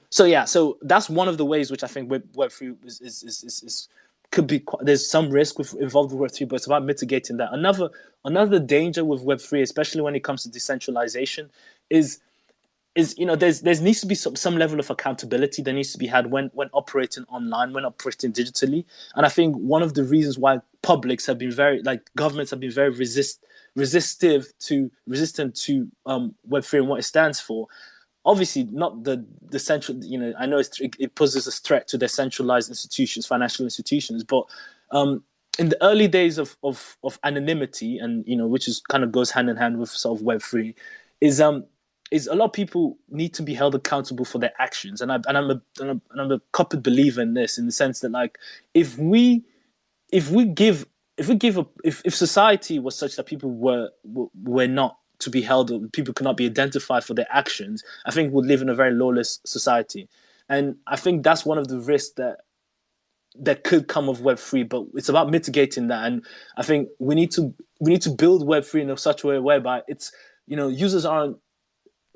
So that's one of the ways which I think Web3 is could be. There's some risk involved with Web3, but it's about mitigating that. Another danger with Web3, especially when it comes to decentralization, is there needs to be some level of accountability that needs to be had when operating online, when operating digitally. And I think one of the reasons why governments have been very resistant to Web3 and what it stands for. Obviously not the central, I know it poses a threat to their centralized institutions, financial institutions, but in the early days of anonymity, and which is kind of goes hand in hand with sort of Web3, is a lot of people need to be held accountable for their actions, and I'm a coupled believer in this, in the sense that, like, if society was such that people were not to be held, people cannot be identified for their actions, I think we'd live in a very lawless society. And I think that's one of the risks that could come of Web3, but it's about mitigating that. And I think we need to build Web3 in such a way whereby it's, users aren't,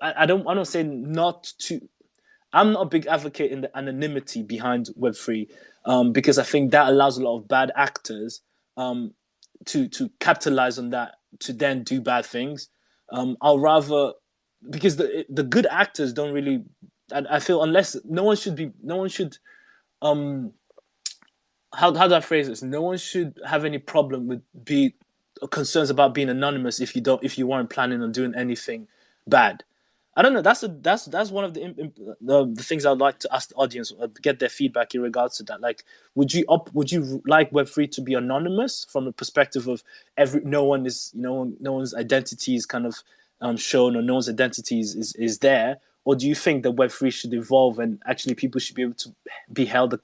I don't say not to. I'm not a big advocate in the anonymity behind Web3, because I think that allows a lot of bad actors to capitalize on that to then do bad things. I'll rather, because the good actors don't really. I feel unless no one should. How do I phrase this? No one should have any problem with concerns about being anonymous if you weren't planning on doing anything bad. I don't know. That's one of the things I'd like to ask the audience, get their feedback in regards to that. Like, would you like Web3 to be anonymous from the perspective of no one's identity is kind of shown, or no one's identity is there? Or do you think that Web3 should evolve and actually people should be able to be held,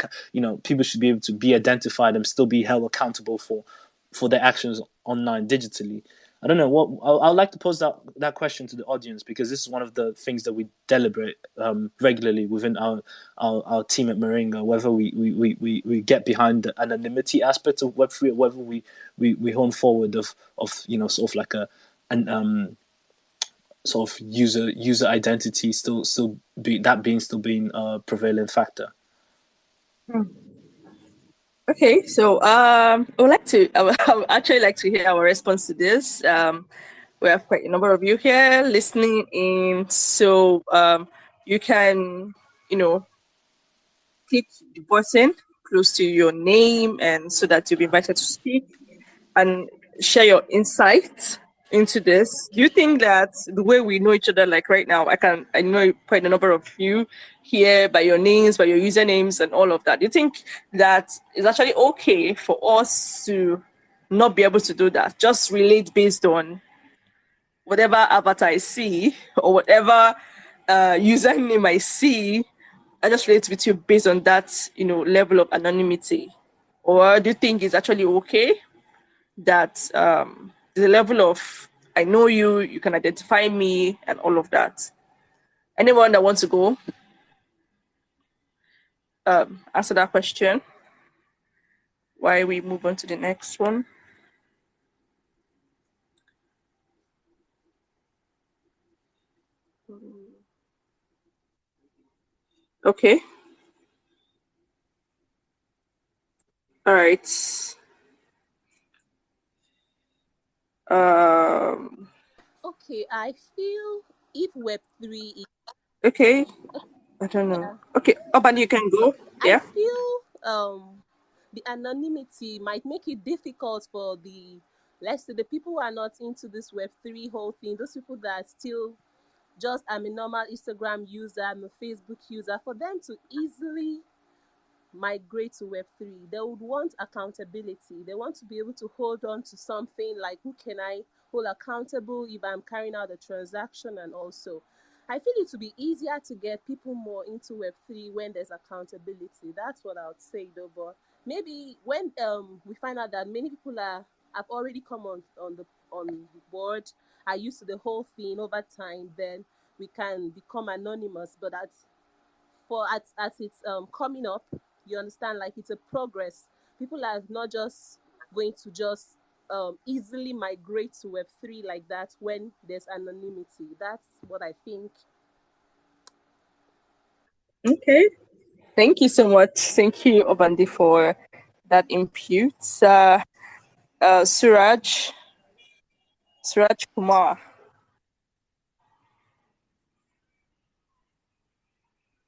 people should be able to be identified and still be held accountable for their actions online digitally? I don't know. I'd like to pose that question to the audience, because this is one of the things that we deliberate regularly within our team at Maringo, whether we get behind the anonymity aspect of Web3, or whether we hone forward of sort of like an sort of user identity still being a prevalent factor. Okay, so I would actually like to hear our response to this. We have quite a number of you here listening in, so you can click the button close to your name, and so that you'll be invited to speak and share your insights into this. Do you think that the way we know each other, like right now, I know quite a number of you here by your names, by your usernames, and all of that. Do you think that it's actually okay for us to not be able to do that? Just relate based on whatever avatar I see or whatever username I see. I just relate with you based on that, level of anonymity. Or do you think it's actually okay that the level of I know you, you can identify me, and all of that? Anyone that wants to go answer that question? Why we move on to the next one? Okay. All right. Okay, I feel if Web3 is Okay. I don't know. Okay, Oban, you can go. I Yeah. feel the anonymity might make it difficult for let's say the people who are not into this Web3 whole thing, those people that still just I'm a normal Instagram user, I'm a Facebook user, for them to easily migrate to Web3. They would want accountability. They want to be able to hold on to something like who can I hold accountable if I'm carrying out a transaction, and also I feel it would be easier to get people more into Web3 when there's accountability. That's what I would say though. But maybe when we find out that many people have already come on board, are used to the whole thing over time, then we can become anonymous. But as it's coming up, you understand, like it's a progress. People are not just going to just easily migrate to Web3 like that when there's anonymity. That's what I think. Okay. Thank you so much. Thank you, Obandi, for that input. Suraj, Suraj Kumar.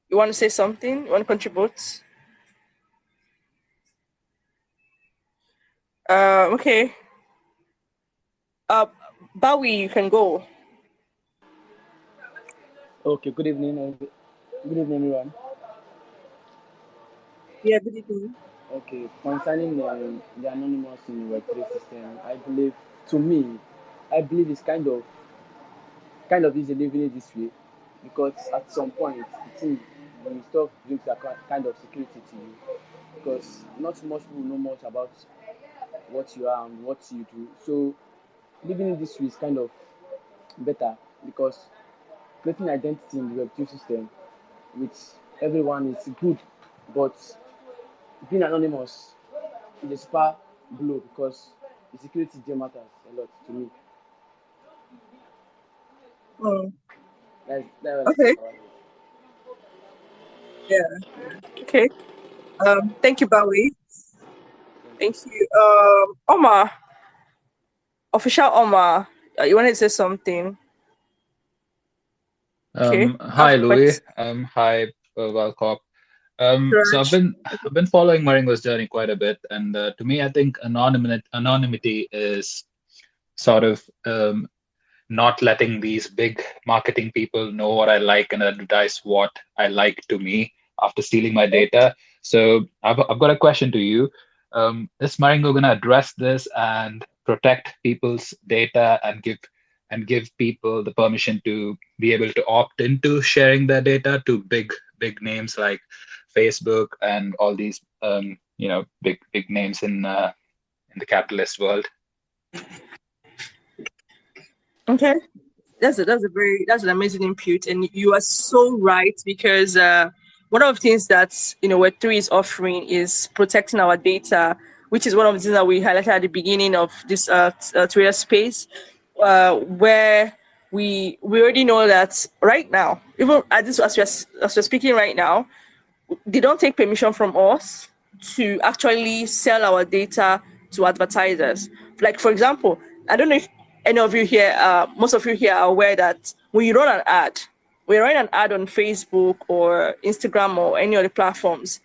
You want to say something? You want to contribute? Okay. Bowie, you can go. Okay, good evening, everyone. Yeah, good evening. Okay, concerning the anonymous in the Web3 system, to me, I believe it's kind of easy living it this way, because at some point, the thing when stuff brings a kind of security to you, because not much people know much about what you are and what you do. So living it this way is kind of better, because creating identity in the Web3 system with everyone is good, but being anonymous is a super blow, because the security there matters a lot to me. That's Okay. Yeah. Okay. Thank you, Bowie. Thank you. Omar, official Omar, you wanted to say something? Okay. Hi, Louis. Hi, Valcop. So Suraj. I've been following Maringo's journey quite a bit, and to me, I think anonymity is sort of not letting these big marketing people know what I like and advertise what I like to me after stealing my data. So I've got a question to you. Is Maringo going to address this and protect people's data and give people the permission to be able to opt into sharing their data to big names like Facebook and all these big names in the capitalist world? Okay. That's an amazing input, and you are so right, because one of the things that Web3 is offering is protecting our data, which is one of the things that we highlighted at the beginning of this Twitter space, where we already know that right now, even as we're speaking right now, they don't take permission from us to actually sell our data to advertisers. Like, for example, I don't know if any of you here, most of you here are aware that when you run an ad, we're running an ad on Facebook or Instagram or any other platforms,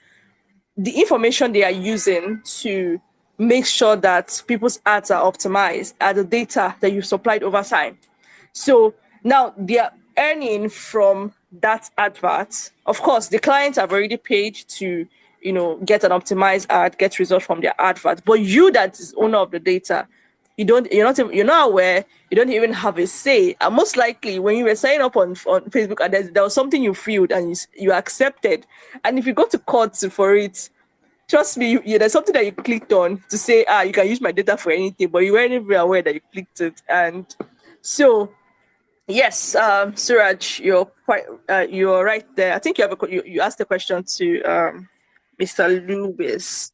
the information they are using to make sure that people's ads are optimized are the data that you've supplied over time. So now they are earning from that advert. Of course, the clients have already paid to, get an optimized ad, get results from their advert. But you, that is owner of the data, you're not aware. You don't even have a say. And most likely, when you were signing up on Facebook, and there was something you filled and you accepted. And if you go to court for it, trust me, there's something that you clicked on to say, you can use my data for anything, but you weren't even aware that you clicked it. And so, yes, Suraj, you're right there. I think you asked the question to Mr. Lewis.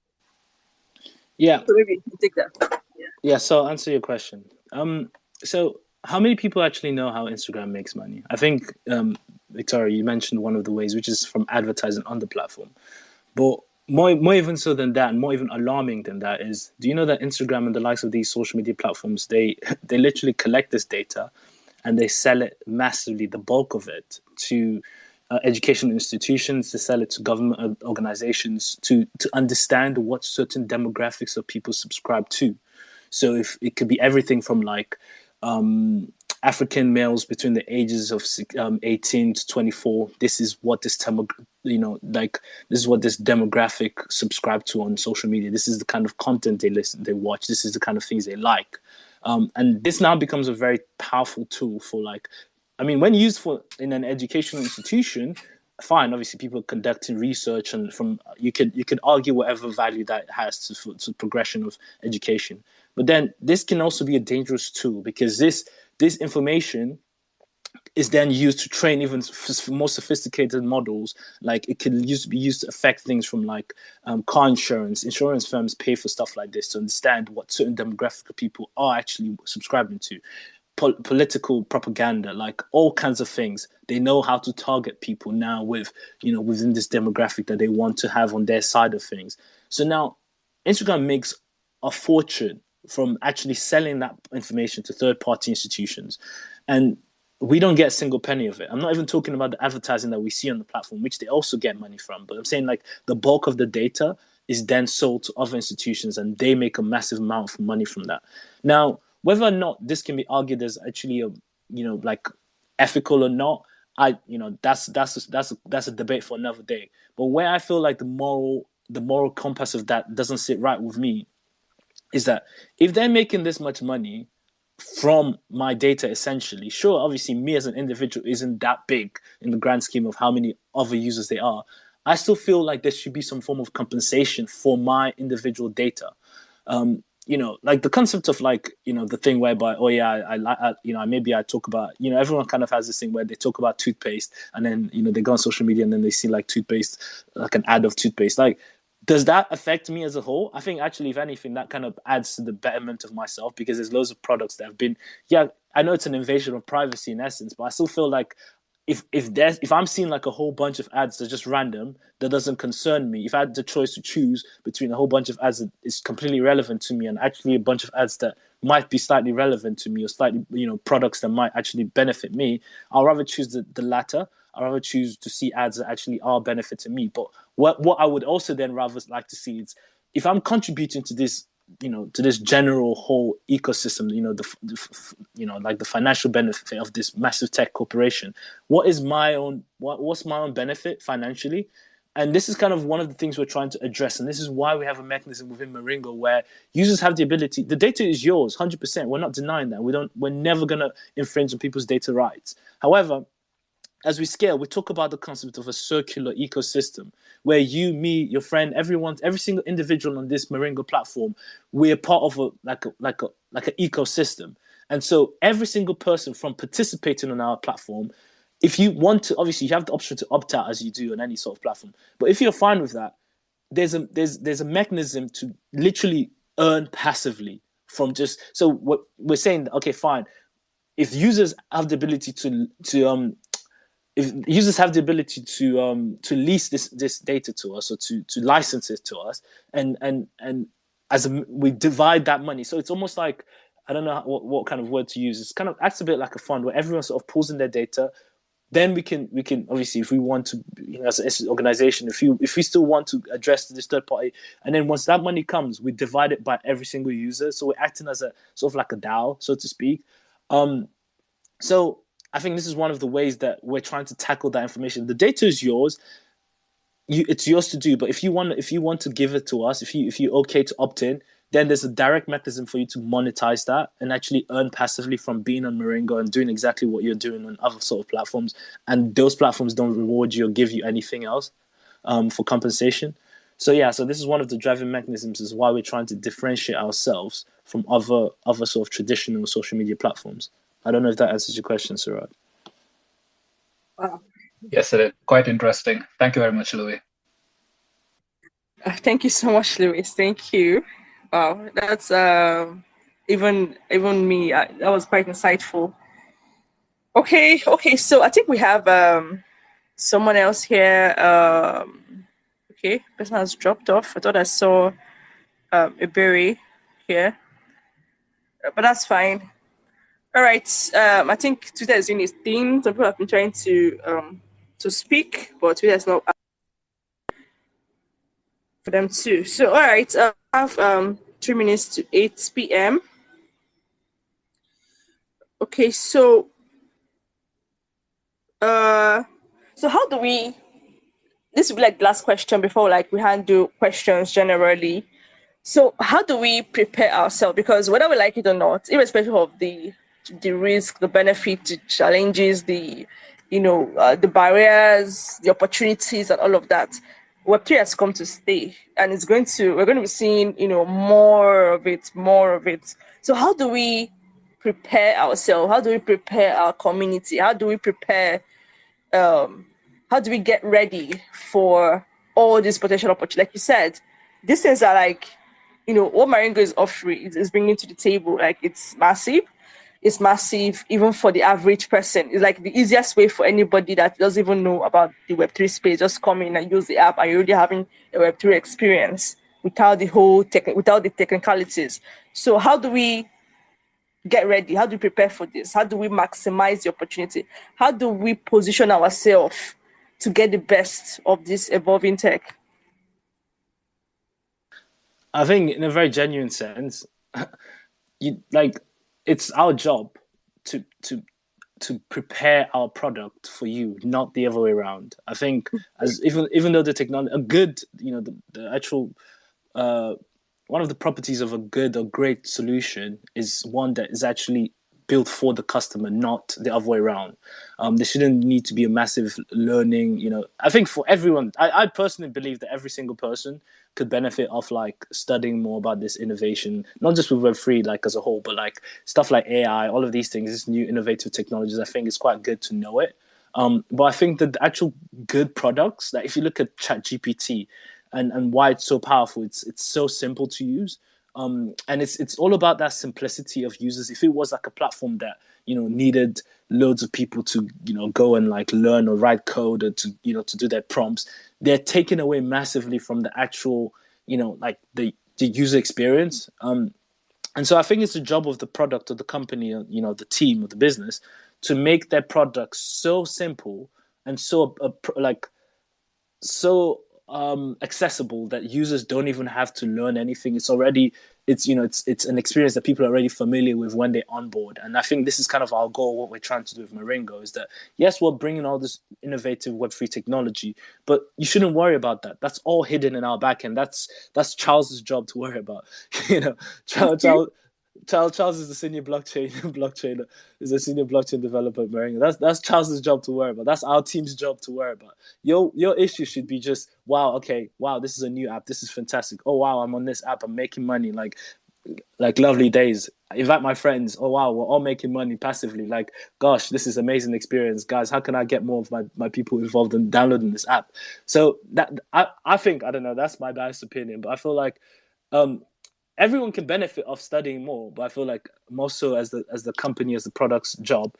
Yeah. So maybe you can take that. Yeah, so I'll answer your question. So how many people actually know how Instagram makes money? I think, Victoria, you mentioned one of the ways, which is from advertising on the platform. But more even so than that, and more even alarming than that is, do you know that Instagram and the likes of these social media platforms, they literally collect this data and they sell it massively, the bulk of it, to educational institutions, to sell it to government organizations, to understand what certain demographics of people subscribe to. So if it could be everything from like African males between the ages of 18 to 24. This is what this this is what this demographic subscribe to on social media. This is the kind of content they listen, they watch. This is the kind of things they like, and this now becomes a very powerful tool for when used in an educational institution. Fine, obviously people conducting research, and you could argue whatever value that has to progression of education. But then this can also be a dangerous tool, because this information is then used to train even more sophisticated models. Like it can be used to affect things from car insurance. Insurance firms pay for stuff like this to understand what certain demographic of people are actually subscribing to. Political propaganda, like all kinds of things. They know how to target people now within this demographic that they want to have on their side of things. So now Instagram makes a fortune from actually selling that information to third-party institutions, and we don't get a single penny of it. I'm not even talking about the advertising that we see on the platform, which they also get money from, but I'm saying the bulk of the data is then sold to other institutions, and they make a massive amount of money from that. Now, whether or not this can be argued as actually ethical or not, that's a debate for another day. But where I feel like the moral compass of that doesn't sit right with me is that if they're making this much money from my data, essentially, sure, obviously me as an individual isn't that big in the grand scheme of how many other users there are. I still feel like there should be some form of compensation for my individual data. Like the concept of the thing whereby, oh yeah, maybe I talk about, everyone kind of has this thing where they talk about toothpaste, and then, they go on social media and then they see toothpaste, like an ad of toothpaste. Does that affect me as a whole? I think actually, if anything, that kind of adds to the betterment of myself, because there's loads of products that have been, I know it's an invasion of privacy in essence, but I still feel like if I'm seeing a whole bunch of ads that are just random, that doesn't concern me. If I had the choice to choose between a whole bunch of ads that is completely irrelevant to me and actually a bunch of ads that might be slightly relevant to me, or slightly, products that might actually benefit me, I'll rather choose the latter. I'd rather choose to see ads that actually are benefiting me. But what I would also then rather like to see is, if I'm contributing to this, to this general whole ecosystem, the financial benefit of this massive tech corporation, what's my own benefit financially? And this is kind of one of the things we're trying to address. And this is why we have a mechanism within Maringo where users have the ability, the data is yours, 100%. We're not denying that. We're never going to infringe on people's data rights. However, as we scale, we talk about the concept of a circular ecosystem where you, me, your friend, everyone, every single individual on this Maringo platform, we're part of an ecosystem. And so every single person from participating on our platform, if you want to, obviously you have the option to opt out, as you do on any sort of platform. But if you're fine with that, there's a mechanism to literally earn passively from just, so what we're saying, okay, fine. If users have the ability to lease this data to us, or to license it to us, and we divide that money, so it's almost like, I don't know what kind of word to use. It's kind of acts a bit like a fund where everyone sort of pulls in their data. then we can obviously, if we want to, as an organization, if we still want to address this third party, and then once that money comes, we divide it by every single user. So we're acting as a sort of like a DAO, so to speak. So I think this is one of the ways that we're trying to tackle that information. The data is yours. It's yours to do, but if you want to give it to us, if you're okay to opt in, then there's a direct mechanism for you to monetize that and actually earn passively from being on Maringo and doing exactly what you're doing on other sort of platforms. And those platforms don't reward you or give you anything else for compensation. So this is one of the driving mechanisms, is why we're trying to differentiate ourselves from other sort of traditional social media platforms. I don't know if that answers your question, Suraj. Wow. Yes, it is. Quite interesting. Thank you very much, Louis. Thank you so much, Louis. Thank you. Wow, that's even me. That was quite insightful. Okay. So I think we have someone else here. Okay, person has dropped off. I thought I saw a berry here, but that's fine. All right. I think Twitter is doing its thing. Some people have been trying to speak, but Twitter is not for them too. So all right, I have 3 minutes to 8 p.m. Okay, so so how do we? This will be like the last question before like we handle questions generally. So how do we prepare ourselves? Because whether we like it or not, irrespective of the risk, the benefit, the challenges, the the barriers, the opportunities, and all of that, Web3 has come to stay, and we're going to be seeing more of it, more of it. So how do we prepare ourselves? How do we prepare our community? How do we prepare? How do we get ready for all these potential opportunities? Like you said, these things are like, what Maringo is offering is bringing to the table. Like it's massive. It's massive even for the average person. It's like the easiest way for anybody that doesn't even know about the Web3 space. Just come in and use the app, and you're already having a Web3 experience without without the technicalities. So how do we get ready? How do we prepare for this? How do we maximize the opportunity? How do we position ourselves to get the best of this evolving tech? I think, in a very genuine sense, it's our job to prepare our product for you, not the other way around. I think, as even though the technology, a good, the actual one of the properties of a good or great solution is one that is actually built for the customer, not the other way around. There shouldn't need to be a massive learning. I think for everyone, I personally believe that every single person could benefit off like studying more about this innovation, not just with Web3 like as a whole, but like stuff like AI, all of these things, these new innovative technologies. I think it's quite good to know it. But I think that the actual good products, like if you look at ChatGPT and why it's so powerful, it's so simple to use. And it's all about that simplicity of users. If it was like a platform that needed loads of people to go and like learn or write code or to to do their prompts, they're taken away massively from the actual like the user experience. And so I think it's the job of the product or the company, the team or the business, to make their products so simple and so accessible that users don't even have to learn anything. It's an experience that people are already familiar with when they onboard. And I think this is kind of our goal. What we're trying to do with Maringo is that, yes, we're bringing all this innovative Web3 technology, but you shouldn't worry about that. That's all hidden in our backend. That's Charles's job to worry about. Charles is the senior blockchain is a senior blockchain developer at Maringo. That's Charles's job to worry about. That's our team's job to worry about. Your issue should be just, wow, this is a new app. This is fantastic. Oh wow, I'm on this app. I'm making money. Like lovely days. Invite my friends. Oh wow, we're all making money passively. Like, gosh, this is amazing experience, guys. How can I get more of my people involved in downloading this app? So that I think, I don't know. That's my biased opinion, but I feel like everyone can benefit of studying more, but I feel like more so as the company, as the product's job,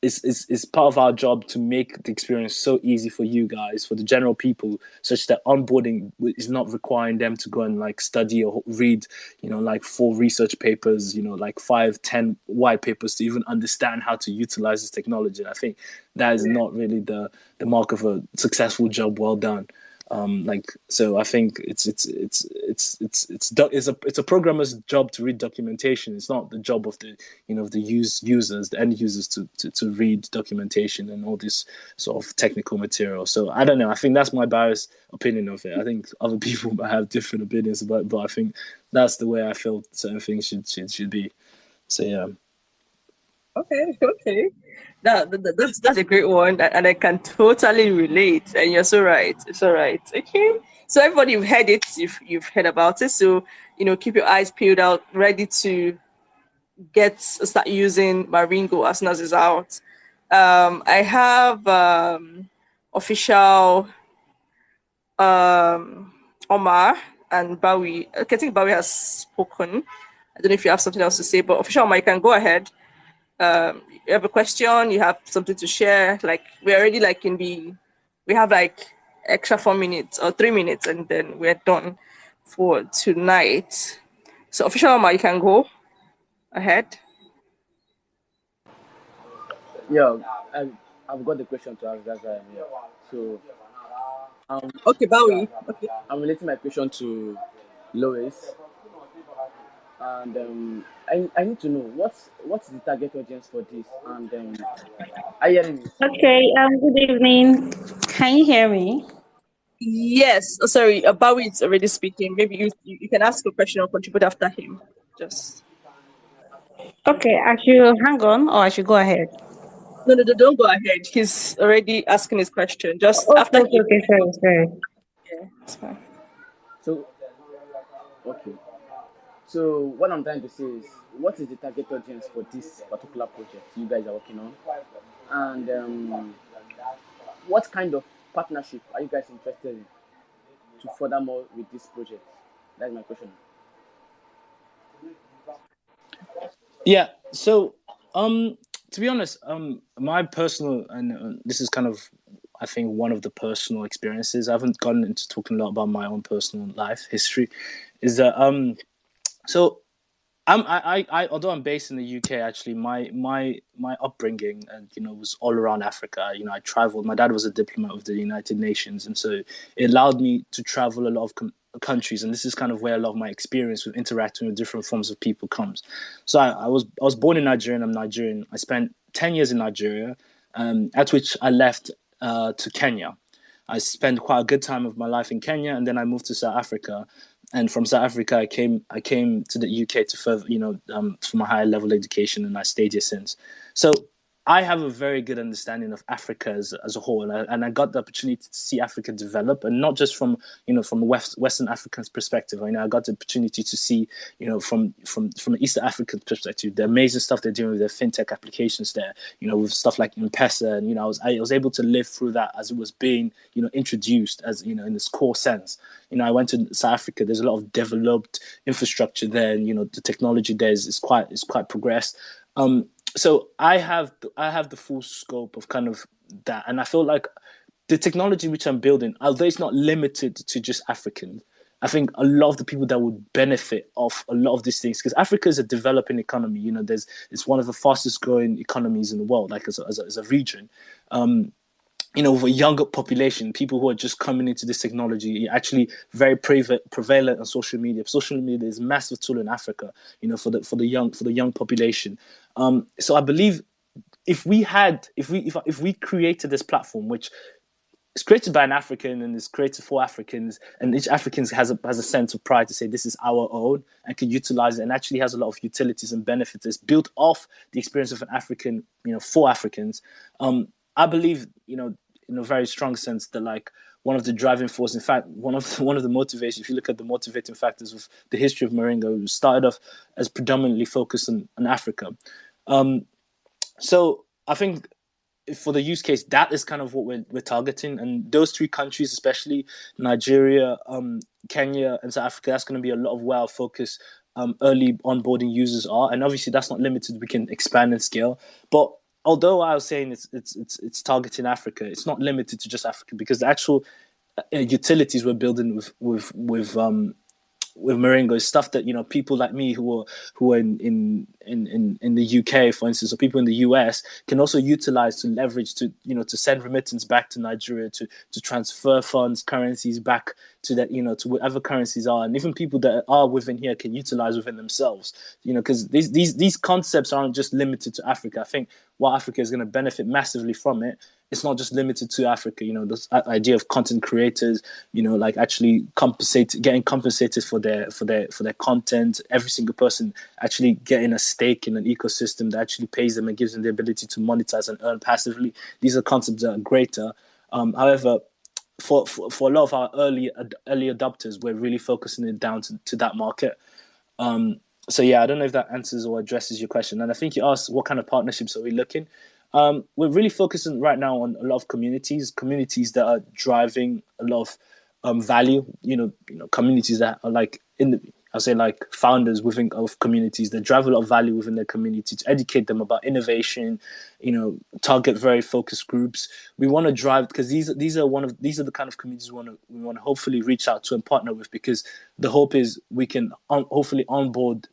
it's part of our job to make the experience so easy for you guys, for the general people, such that onboarding is not requiring them to go and like study or read, like 4 research papers, like 5, 10 white papers to even understand how to utilize this technology. And I think that is not really the mark of a successful job well done. So I think it's a programmer's job to read documentation. It's not the job of the the end users to read documentation and all this sort of technical material. So I don't know. I think that's my biased opinion of it. I think other people might have different opinions about it, but I think that's the way I feel certain things should be. So yeah. Okay. That's a great one, and I can totally relate. And you're so right. It's all right. Okay. So everybody, you've heard it. You've heard about it. So keep your eyes peeled out, ready to start using Maringo as soon as it's out. I have official Omar and Bowie. Okay, I think Bowie has spoken. I don't know if you have something else to say, but official Omar, you can go ahead. You have a question, you have something to share. Like we're already like we have like extra 4 minutes or 3 minutes, and then we're done for tonight. So official Omar, you can go ahead. Yeah, I've got the question to ask. That's why I'm here. So Okay, Bowie. Okay. I'm relating my question to Lois, and I need to know what's the target audience for this, and are you hearing me? Okay, good evening. Can you hear me? Yes. Oh, sorry, Bowie is already speaking. Maybe you can ask a question or contribute after him. Just Okay, I should hang on or I should go ahead. no, don't go ahead. He's already asking his question. Just Okay, after okay, him. okay, sorry. Yeah, it's fine. So okay. So what I'm trying to say is, what is the target audience for this particular project you guys are working on, and what kind of partnership are you guys interested in to further more with this project? That's my question. Yeah. So, to be honest, my personal, and this is kind of, I think, one of the personal experiences. I haven't gotten into talking a lot about my own personal life history. Is that so I although I'm based in the UK, actually, my upbringing and was all around Africa. I traveled. My dad was a diplomat with the United Nations, and so it allowed me to travel a lot of countries, and this is kind of where a lot of my experience with interacting with different forms of people comes. So I was born in Nigeria, and I'm Nigerian. I spent 10 years in Nigeria, at which I left to Kenya. I spent quite a good time of my life in Kenya, and then I moved to South Africa. And from South Africa, I came to the UK to further, for my higher level education, and I stayed here since. So I have a very good understanding of Africa as a whole, and I got the opportunity to see Africa develop, and not just from from a Western African's perspective. I got the opportunity to see from an Eastern African perspective the amazing stuff they're doing with their fintech applications there. With stuff like M-Pesa, and I was able to live through that as it was being introduced as in its core sense. I went to South Africa. There's a lot of developed infrastructure there, and the technology there is quite progressed. So I have the full scope of kind of that, and I feel like the technology which I'm building, although it's not limited to just Africans, I think a lot of the people that would benefit off a lot of these things, because Africa is a developing economy. It's one of the fastest growing economies in the world, like as a region. With a younger population, people who are just coming into this technology, actually very prevalent on social media. Social media is a massive tool in Africa, for the young population. So I believe if we created this platform, which is created by an African and is created for Africans, and each African has a sense of pride to say this is our own and can utilize it, and actually has a lot of utilities and benefits. It's built off the experience of an African, for Africans. I believe, in a very strong sense, that like one of the driving forces, in fact, one of the motivations, if you look at the motivating factors of the history of Maringo, it started off as predominantly focused on Africa. So I think for the use case, that is kind of what we're targeting, and those 3 countries, especially Nigeria, Kenya, and South Africa, that's going to be a lot of where our focus early onboarding users are, and obviously that's not limited. We can expand and scale, but although I was saying it's targeting Africa, it's not limited to just Africa, because the actual utilities we're building with Maringo is stuff that, people like me who are in the UK, for instance, or people in the US can also utilize to leverage to to send remittance back to Nigeria, to transfer funds, currencies back to that, to whatever currencies are, and even people that are within here can utilize within themselves, because these concepts aren't just limited to Africa. I think what Africa is going to benefit massively from it, it's not just limited to Africa. This idea of content creators, like actually getting compensated for their content. Every single person actually getting a stake in an ecosystem that actually pays them and gives them the ability to monetize and earn passively. These are concepts that are greater. However, for a lot of our early adopters, we're really focusing it down to that market. So yeah, I don't know if that answers or addresses your question. And I think you asked what kind of partnerships are we looking. We're really focusing right now on a lot of communities that are driving a lot of value. Communities that are like I'll say like founders of communities that drive a lot of value within their community, to educate them about innovation. Target very focused groups. We want to drive, because these are the kind of communities we want to hopefully reach out to and partner with, because the hope is we can hopefully onboard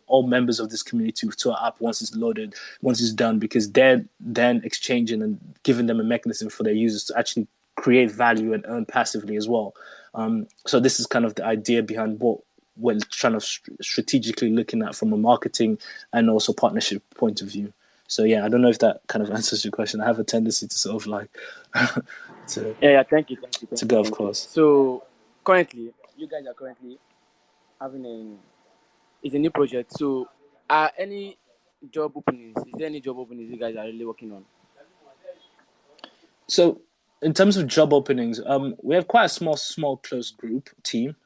all members of this community to our app once it's loaded, once it's done, because they're then exchanging and giving them a mechanism for their users to actually create value and earn passively as well. So this is kind of the idea behind what we're trying to strategically looking at from a marketing and also partnership point of view. So yeah, I don't know if that kind of answers your question. I have a tendency to sort of like Yeah, thank you. To go, of course. So currently, you guys are currently having it's a new project. So are any job openings? Is there any job openings you guys are really working on? So in terms of job openings, we have quite a small close group team.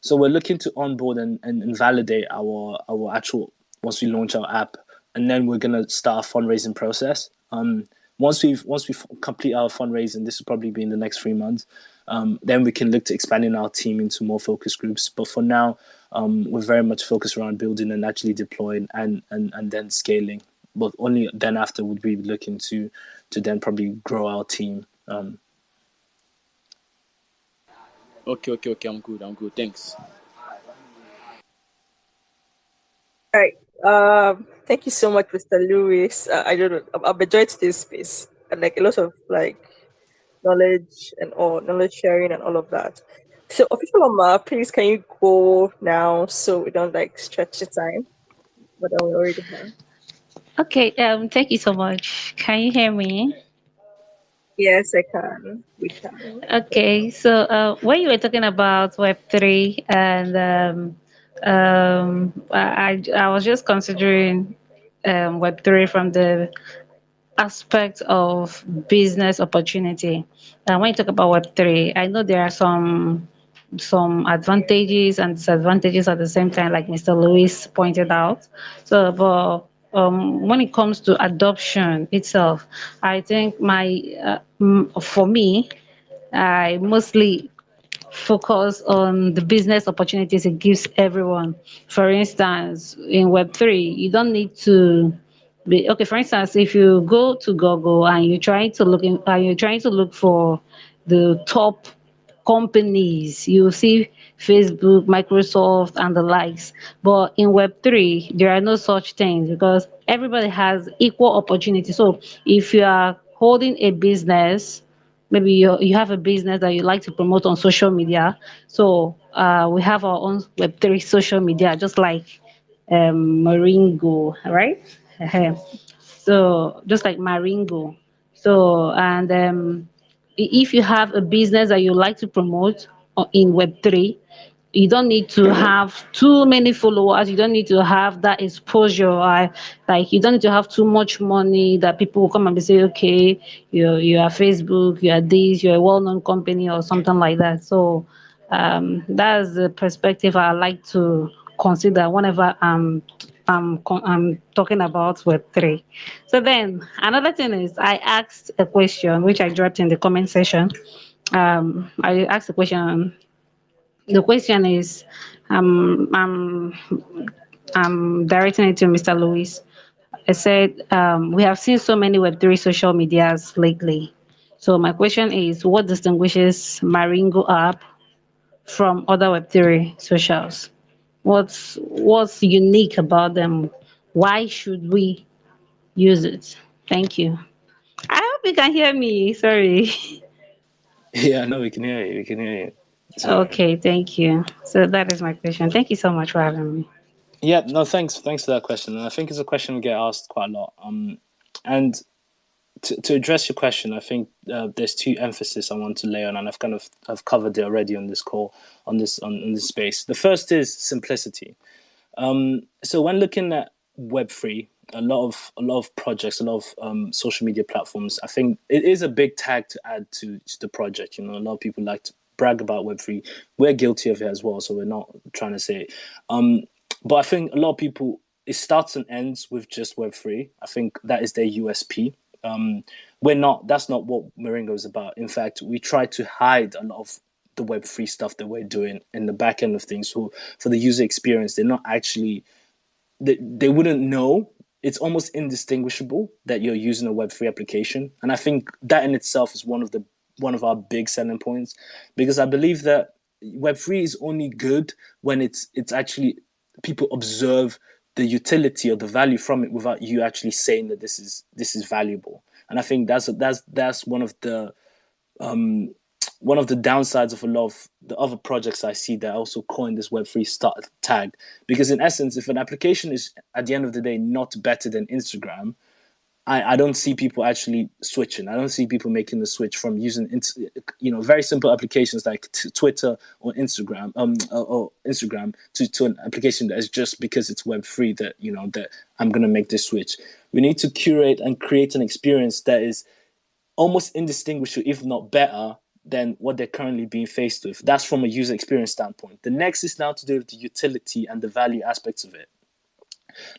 So we're looking to onboard and validate our actual, once we launch our app, and then we're gonna start a fundraising process. Once we complete our fundraising, this will probably be in the next 3 months. Then we can look to expanding our team into more focus groups. But for now, we're very much focused around building and actually deploying and then scaling. But only then after would we be looking to then probably grow our team. Okay. I'm good. Thanks. All right. Thank you so much, Mr. Lewis. I don't know. I've enjoyed this space, and like a lot of like knowledge sharing and all of that. So, official Oma, please can you go now so we don't like stretch the time? But we already have. Okay, thank you so much. Can you hear me? Yes, I can. We can. Okay, so when you were talking about Web3, and I was just considering Web3 from the aspect of business opportunity. And when you talk about Web3, I know there are some advantages and disadvantages at the same time, like Mr. Lewis pointed out. So, but when it comes to adoption itself, I think for me, I mostly focus on the business opportunities it gives everyone. For instance, in Web3, you don't need to be okay. For instance, if you go to Google and you're trying to look for the top companies, you see Facebook, Microsoft, and the likes. But in Web3, there are no such things because everybody has equal opportunity. So if you are holding a business, maybe you have a business that you like to promote on social media. So we have our own Web3 social media, just like Maringo, right? So just like Maringo. So and if you have a business that you like to promote in Web3, you don't need to have too many followers. You don't need to have that exposure. Like you don't need to have too much money that people will come and say, okay, you are Facebook, you are this, you're a well-known company or something like that. So that's the perspective I like to consider whenever I'm talking about Web3. So then another thing is I asked a question which I dropped in the comment section. I asked a question. The question is, I'm directing it to Mr. Lewis. I said we have seen so many Web3 social medias lately. So my question is, what distinguishes Maringo app from other Web3 socials? What's unique about them? Why should we use it? Thank you. I hope you can hear me. Sorry. Yeah, no, we can hear you. We can hear you. Sorry. Okay, thank you. So that is my question. Thank you so much for having me. Yeah, no, thanks for that question. And I think it's a question we get asked quite a lot. And to address your question, I think there's two emphasis I want to lay on, and I've covered it already on this call, on this space. The first is simplicity. So when looking at Web3, a lot of projects, a lot of social media platforms, I think it is a big tag to add to the project. You know, a lot of people like to brag about Web3. We're guilty of it as well, so we're not trying to say it. But I think a lot of people, it starts and ends with just Web3. I think that is their USP. We're not. That's not what Maringo is about. In fact, we try to hide a lot of the Web3 stuff that we're doing in the back end of things. So for the user experience, they're not actually, they wouldn't know. It's almost indistinguishable that you're using a Web3 application, and I think that in itself is one of our big selling points, because I believe that Web3 is only good when it's actually, people observe the utility or the value from it without you actually saying that this is valuable. And I think that's one of the downsides of a lot of the other projects I see that also coin this Web3 start tag. Because in essence, if an application is at the end of the day not better than Instagram, I don't see people actually switching. I don't see people making the switch from using, very simple applications like Twitter or Instagram, or Instagram to an application that is just because it's Web3 that I'm gonna make this switch. We need to curate and create an experience that is almost indistinguishable, if not better, than what they're currently being faced with. That's from a user experience standpoint. The next is now to do with the utility and the value aspects of it.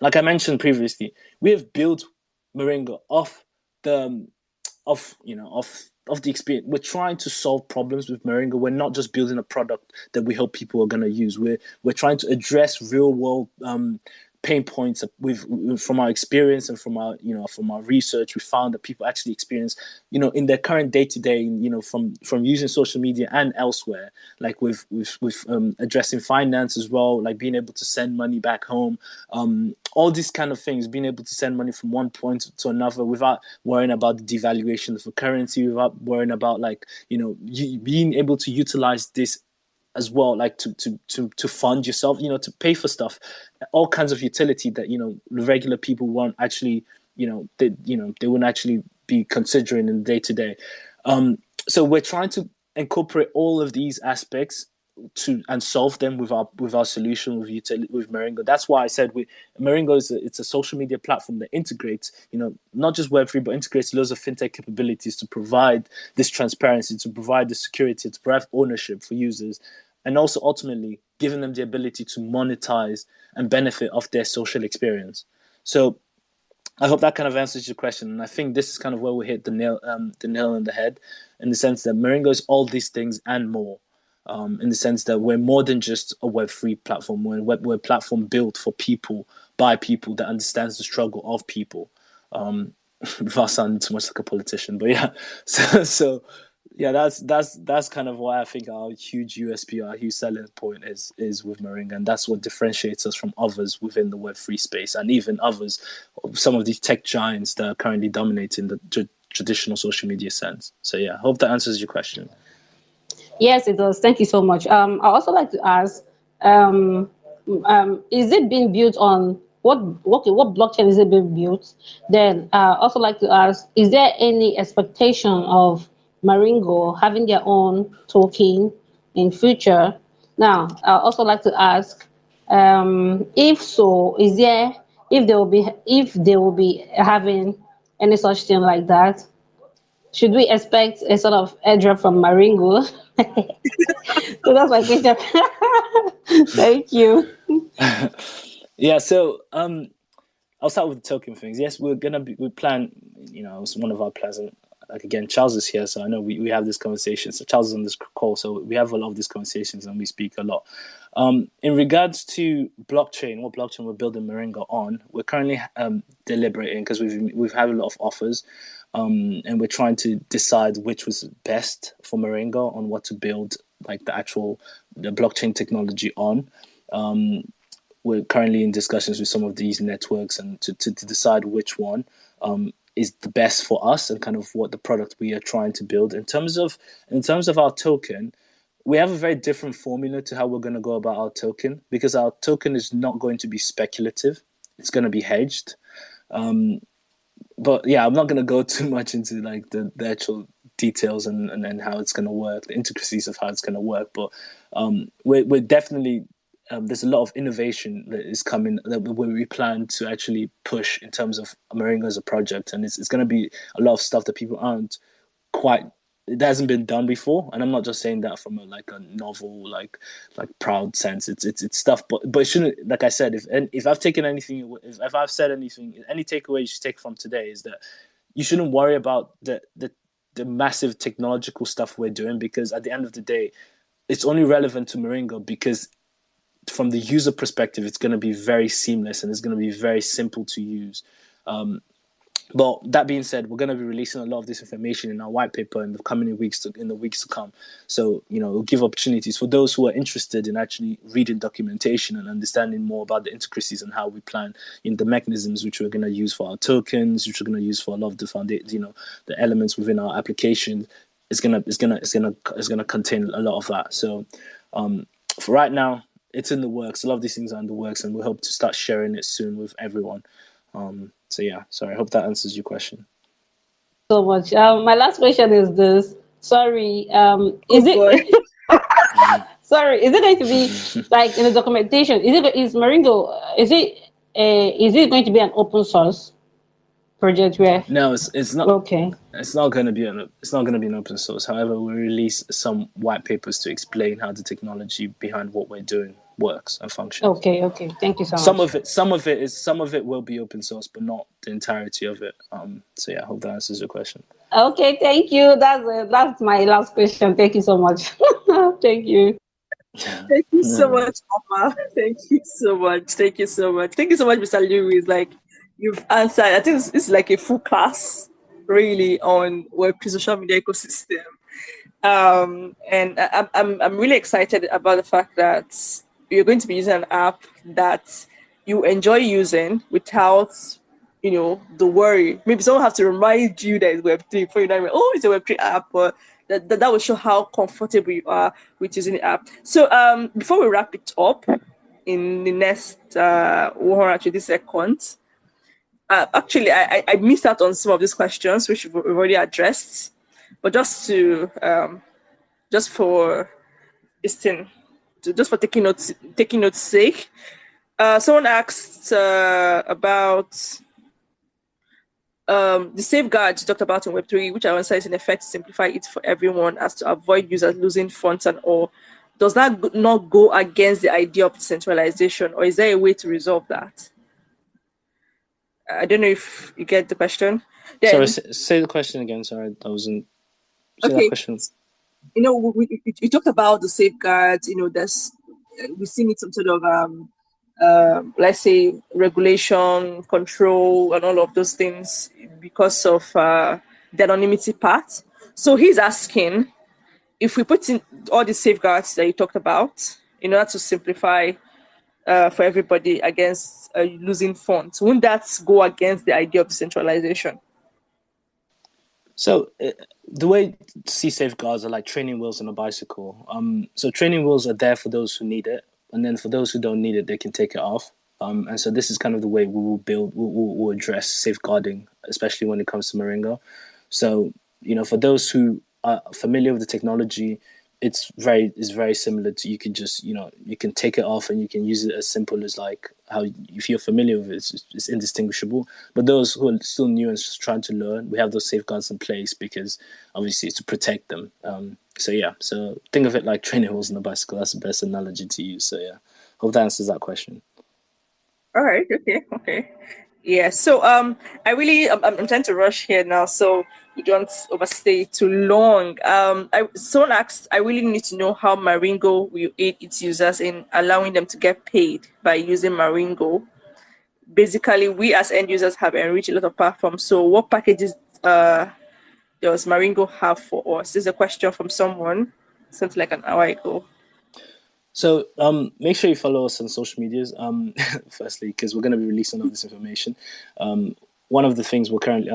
Like I mentioned previously, we have built Maringo off the of the experience. We're trying to solve problems with Maringo. We're not just building a product that we hope people are going to use. We're trying to address real world pain points from our experience and from our research. We found that people actually experience, in their current day to day, from using social media and elsewhere, like with addressing finance as well, like being able to send money back home, all these kind of things, being able to send money from one point to another without worrying about the devaluation of a currency, without worrying about being able to utilize this as well, like to fund yourself, to pay for stuff, all kinds of utility that the regular people won't actually, they wouldn't actually be considering in day to day. So we're trying to incorporate all of these aspects and solve them with our solution with Maringo. That's why I said Maringo it's a social media platform that integrates, not just Web3, but integrates loads of fintech capabilities to provide this transparency, to provide the security, to provide ownership for users, and also ultimately giving them the ability to monetize and benefit off their social experience. So I hope that kind of answers your question. And I think this is kind of where we hit the nail on the head, in the sense that Maringo is all these things and more. In the sense that we're more than just a Web3 platform. We're a platform built for people, by people, that understands the struggle of people. Without sounding too much like a politician, but yeah. So yeah, that's kind of why I think our huge USP, our huge selling point is with Maringa, and that's what differentiates us from others within the Web3 space, and even others, some of these tech giants that are currently dominating the traditional social media sense. So yeah, I hope that answers your question. Yes, it does. Thank you so much. I also like to ask, um, is it being built on what blockchain is it being built? Then also like to ask, is there any expectation of Maringo having their own token in future? Now, I also like to ask, if so, if they will be having any such thing like that, should we expect a sort of airdrop from Maringo? So that's my question. Thank you. Yeah, so I'll start with the token things. Yes, we plan, it's one of our plans, and like again, Charles is here, so I know we have this conversation. So Charles is on this call, so we have a lot of these conversations and we speak a lot. In regards to blockchain, what blockchain we're building Maringo on, we're currently deliberating because we've had a lot of offers, and we're trying to decide which was best for Maringo on what to build, like the blockchain technology on. We're currently in discussions with some of these networks and to decide which one is the best for us and kind of what the product we are trying to build. In terms of our token, we have a very different formula to how we're going to go about our token, because our token is not going to be speculative. It's going to be hedged. But yeah, I'm not going to go too much into like the actual details and how it's going to work, the intricacies of how it's going to work. But we're definitely, there's a lot of innovation that is coming that we plan to actually push in terms of Maringo as a project. And it's going to be a lot of stuff that people aren't quite, it hasn't been done before. And I'm not just saying that from a novel, like proud sense. It's stuff, but it shouldn't, like I said, if I've taken anything, if I've said anything, any takeaway you should take from today is that you shouldn't worry about the massive technological stuff we're doing, because at the end of the day, it's only relevant to Maringo because from the user perspective, it's going to be very seamless and it's going to be very simple to use. But that being said, we're going to be releasing a lot of this information in our white paper in the weeks to come. So, it'll give opportunities for those who are interested in actually reading documentation and understanding more about the intricacies and how we plan in the mechanisms which we're going to use for our tokens, which we're going to use for a lot of the the elements within our application. It's gonna contain a lot of that. So, for right now, it's in the works. A lot of these things are in the works, and we hope to start sharing it soon with everyone. So yeah, sorry. I hope that answers your question. So much. My last question is this. Sorry. Is boy. it? Sorry. Is it going to be like in the documentation? Is Maringo? Is it going to be an open source project where? No, it's not. Okay. It's not going to be an open source. However, we release some white papers to explain how the technology behind what we're doing works and functions. Okay. Thank you so much. Some of it will be open source, but not the entirety of it. So yeah, I hope that answers your question. Okay, thank you. That's my last question. Thank you so much. Thank you. Thank you so much, Mama. Thank you so much. Thank you so much. Thank you so much, Mr. Lewis. Like, you've answered. I think this is like a full class, really, on Web3 social media ecosystem. And I'm really excited about the fact that you're going to be using an app that you enjoy using without, the worry. Maybe someone has to remind you that it's Web3 before you know, oh, it's a Web3 app, but that will show how comfortable you are with using the app. So before we wrap it up in the next 120 seconds, actually, I missed out on some of these questions, which we've already addressed, but just for this thing, just for taking notes sake, someone asked about the safeguards you talked about in Web3, which I want to say is in effect simplify it for everyone as to avoid users losing funds and all. Does that not go against the idea of decentralization, or is there a way to resolve that? I don't know if you get the question. Sorry, say the question again. Sorry, I wasn't. Say that question. We talked about the safeguards. We still need some sort of let's say regulation, control, and all of those things because of the anonymity part. So he's asking if we put in all the safeguards that you talked about in order to simplify for everybody against losing funds, wouldn't that go against the idea of decentralization? So the way to see safeguards are like training wheels on a bicycle. So training wheels are there for those who need it, and then for those who don't need it, they can take it off. And so this is kind of the way we'll address safeguarding, especially when it comes to Maringo. So for those who are familiar with the technology, it's very similar to, you can just you can take it off and you can use it as simple as like how, if you're familiar with it, it's indistinguishable. But those who are still new and just trying to learn, we have those safeguards in place because obviously it's to protect them. So think of it like training wheels on a bicycle. That's the best analogy to use. So yeah, hope that answers that question. All right. Okay. Yeah. So I'm trying to rush here now, so you don't overstay too long. Someone asked, I really need to know how Maringo will aid its users in allowing them to get paid by using Maringo. Basically, we as end users have enriched a lot of platforms. So, what packages does Maringo have for us? This is a question from someone sent like an hour ago. So make sure you follow us on social medias. Firstly, because we're going to be releasing all this information. One of the things we're currently,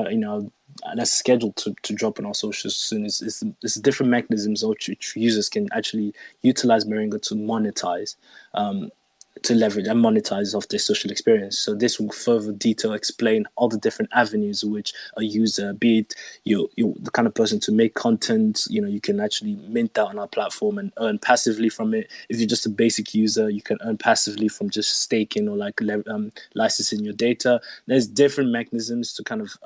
that's scheduled to drop on our socials soon is different mechanisms which users can actually utilize Maringo to monetize. To leverage and monetize off their social experience. So this will further detail explain all the different avenues which a user, be it you the kind of person to make content, you can actually mint that on our platform and earn passively from it. If you're just a basic user, you can earn passively from just staking or like licensing your data. There's different mechanisms to kind of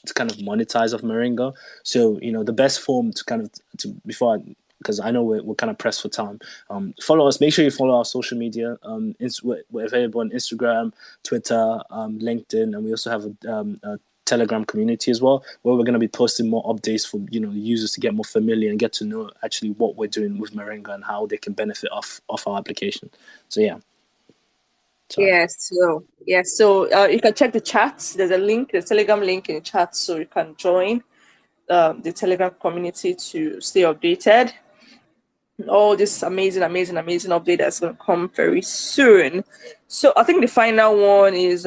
monetize off Maringo. So the best form before because I know we're kind of pressed for time. Follow us. Make sure you follow our social media. We're available on Instagram, Twitter, LinkedIn, and we also have a Telegram community as well, where we're going to be posting more updates for users to get more familiar and get to know actually what we're doing with Maringo and how they can benefit off our application. So yeah. Sorry. So you can check the chats. There's a Telegram link in the chat, so you can join the Telegram community to stay updated. All this amazing update that's going to come very soon. So I think the final one is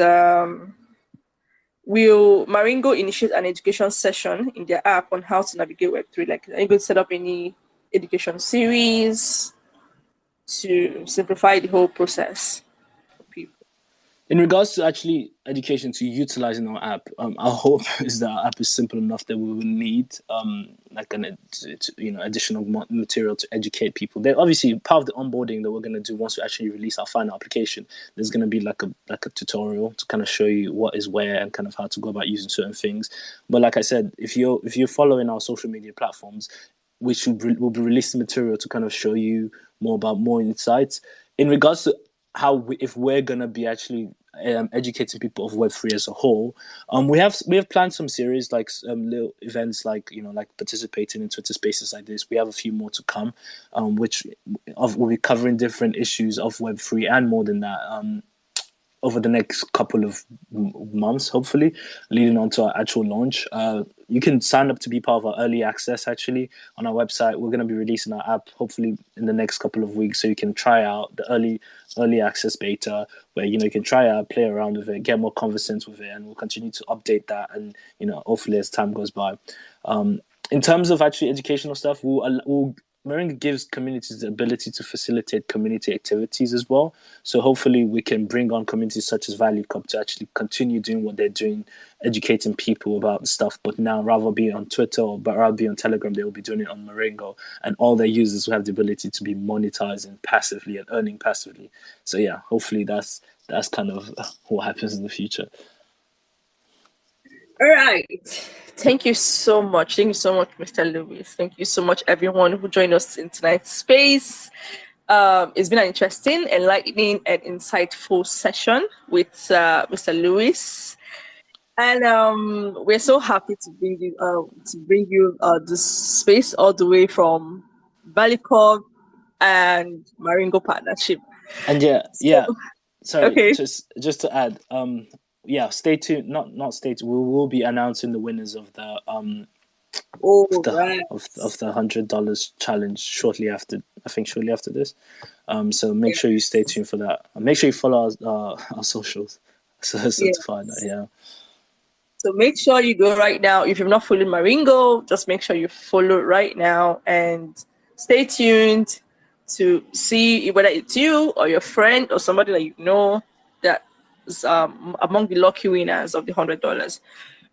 will Maringo initiate an education session in their app on how to navigate Web3? Like, are you going to set up any education series to simplify the whole process for people? In regards to actually education to utilizing our app, our hope is that our app is simple enough that we will need like an additional material to educate people. They're obviously part of the onboarding that we're going to do once we actually release our final application. There's going to be like a tutorial to kind of show you what is where and kind of how to go about using certain things. But like I said, if you're following our social media platforms, we'll be releasing material to kind of show you more insights in regards to if we're gonna be actually educating people of Web3 as a whole. We have planned some series like little events like participating in Twitter Spaces like this. We have a few more to come, which will be covering different issues of Web3 and more than that. Over the next couple of months, hopefully, leading on to our actual launch. You can sign up to be part of our early access, actually, on our website. We're going to be releasing our app, hopefully, in the next couple of weeks, so you can try out the early access beta, where, you can try out, play around with it, get more conversant with it, and we'll continue to update that, and, hopefully, as time goes by. In terms of actually educational stuff, Maringo gives communities the ability to facilitate community activities as well. So hopefully we can bring on communities such as Value Cup to actually continue doing what they're doing, educating people about stuff, but now rather be on Twitter or rather be on Telegram, they will be doing it on Maringo, and all their users will have the ability to be monetizing passively and earning passively. So yeah, hopefully that's kind of what happens in the future. All right. Thank you so much. Thank you so much, Mr. Lewis. Thank you so much, everyone who joined us in tonight's space. It's been an interesting, enlightening, and insightful session with Mr. Lewis. And we're so happy to bring you this space all the way from Balikov and Maringo partnership. And sorry, okay. Just to add, stay tuned. Not stay tuned. We will be announcing the winners of the of the $100 challenge shortly after this. So make sure you stay tuned for that. Make sure you follow our socials so to find that. Yeah. So make sure you go right now. If you've not followed Maringo, just make sure you follow right now and stay tuned to see whether it's you or your friend or somebody that you know that is among the lucky winners of the $100.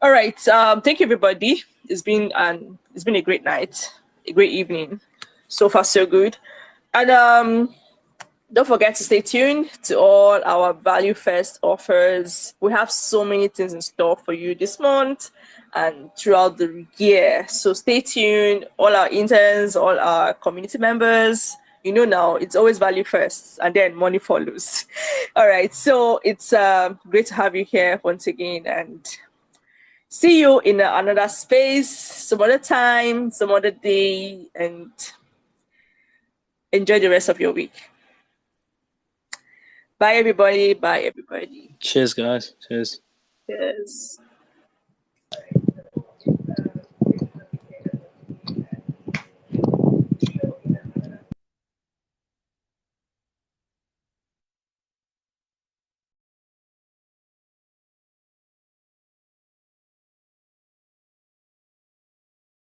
All right. Thank you, everybody. It's been a great night, a great evening. So far, so good. And don't forget to stay tuned to all our Value Fest offers. We have so many things in store for you this month and throughout the year. So stay tuned. All our interns, all our community members, you know now it's always value first and then money follows. All right, so it's great to have you here once again, and see you in another space some other time, some other day, and enjoy the rest of your week. Bye everybody. Bye everybody. Cheers, guys. Cheers. Yes.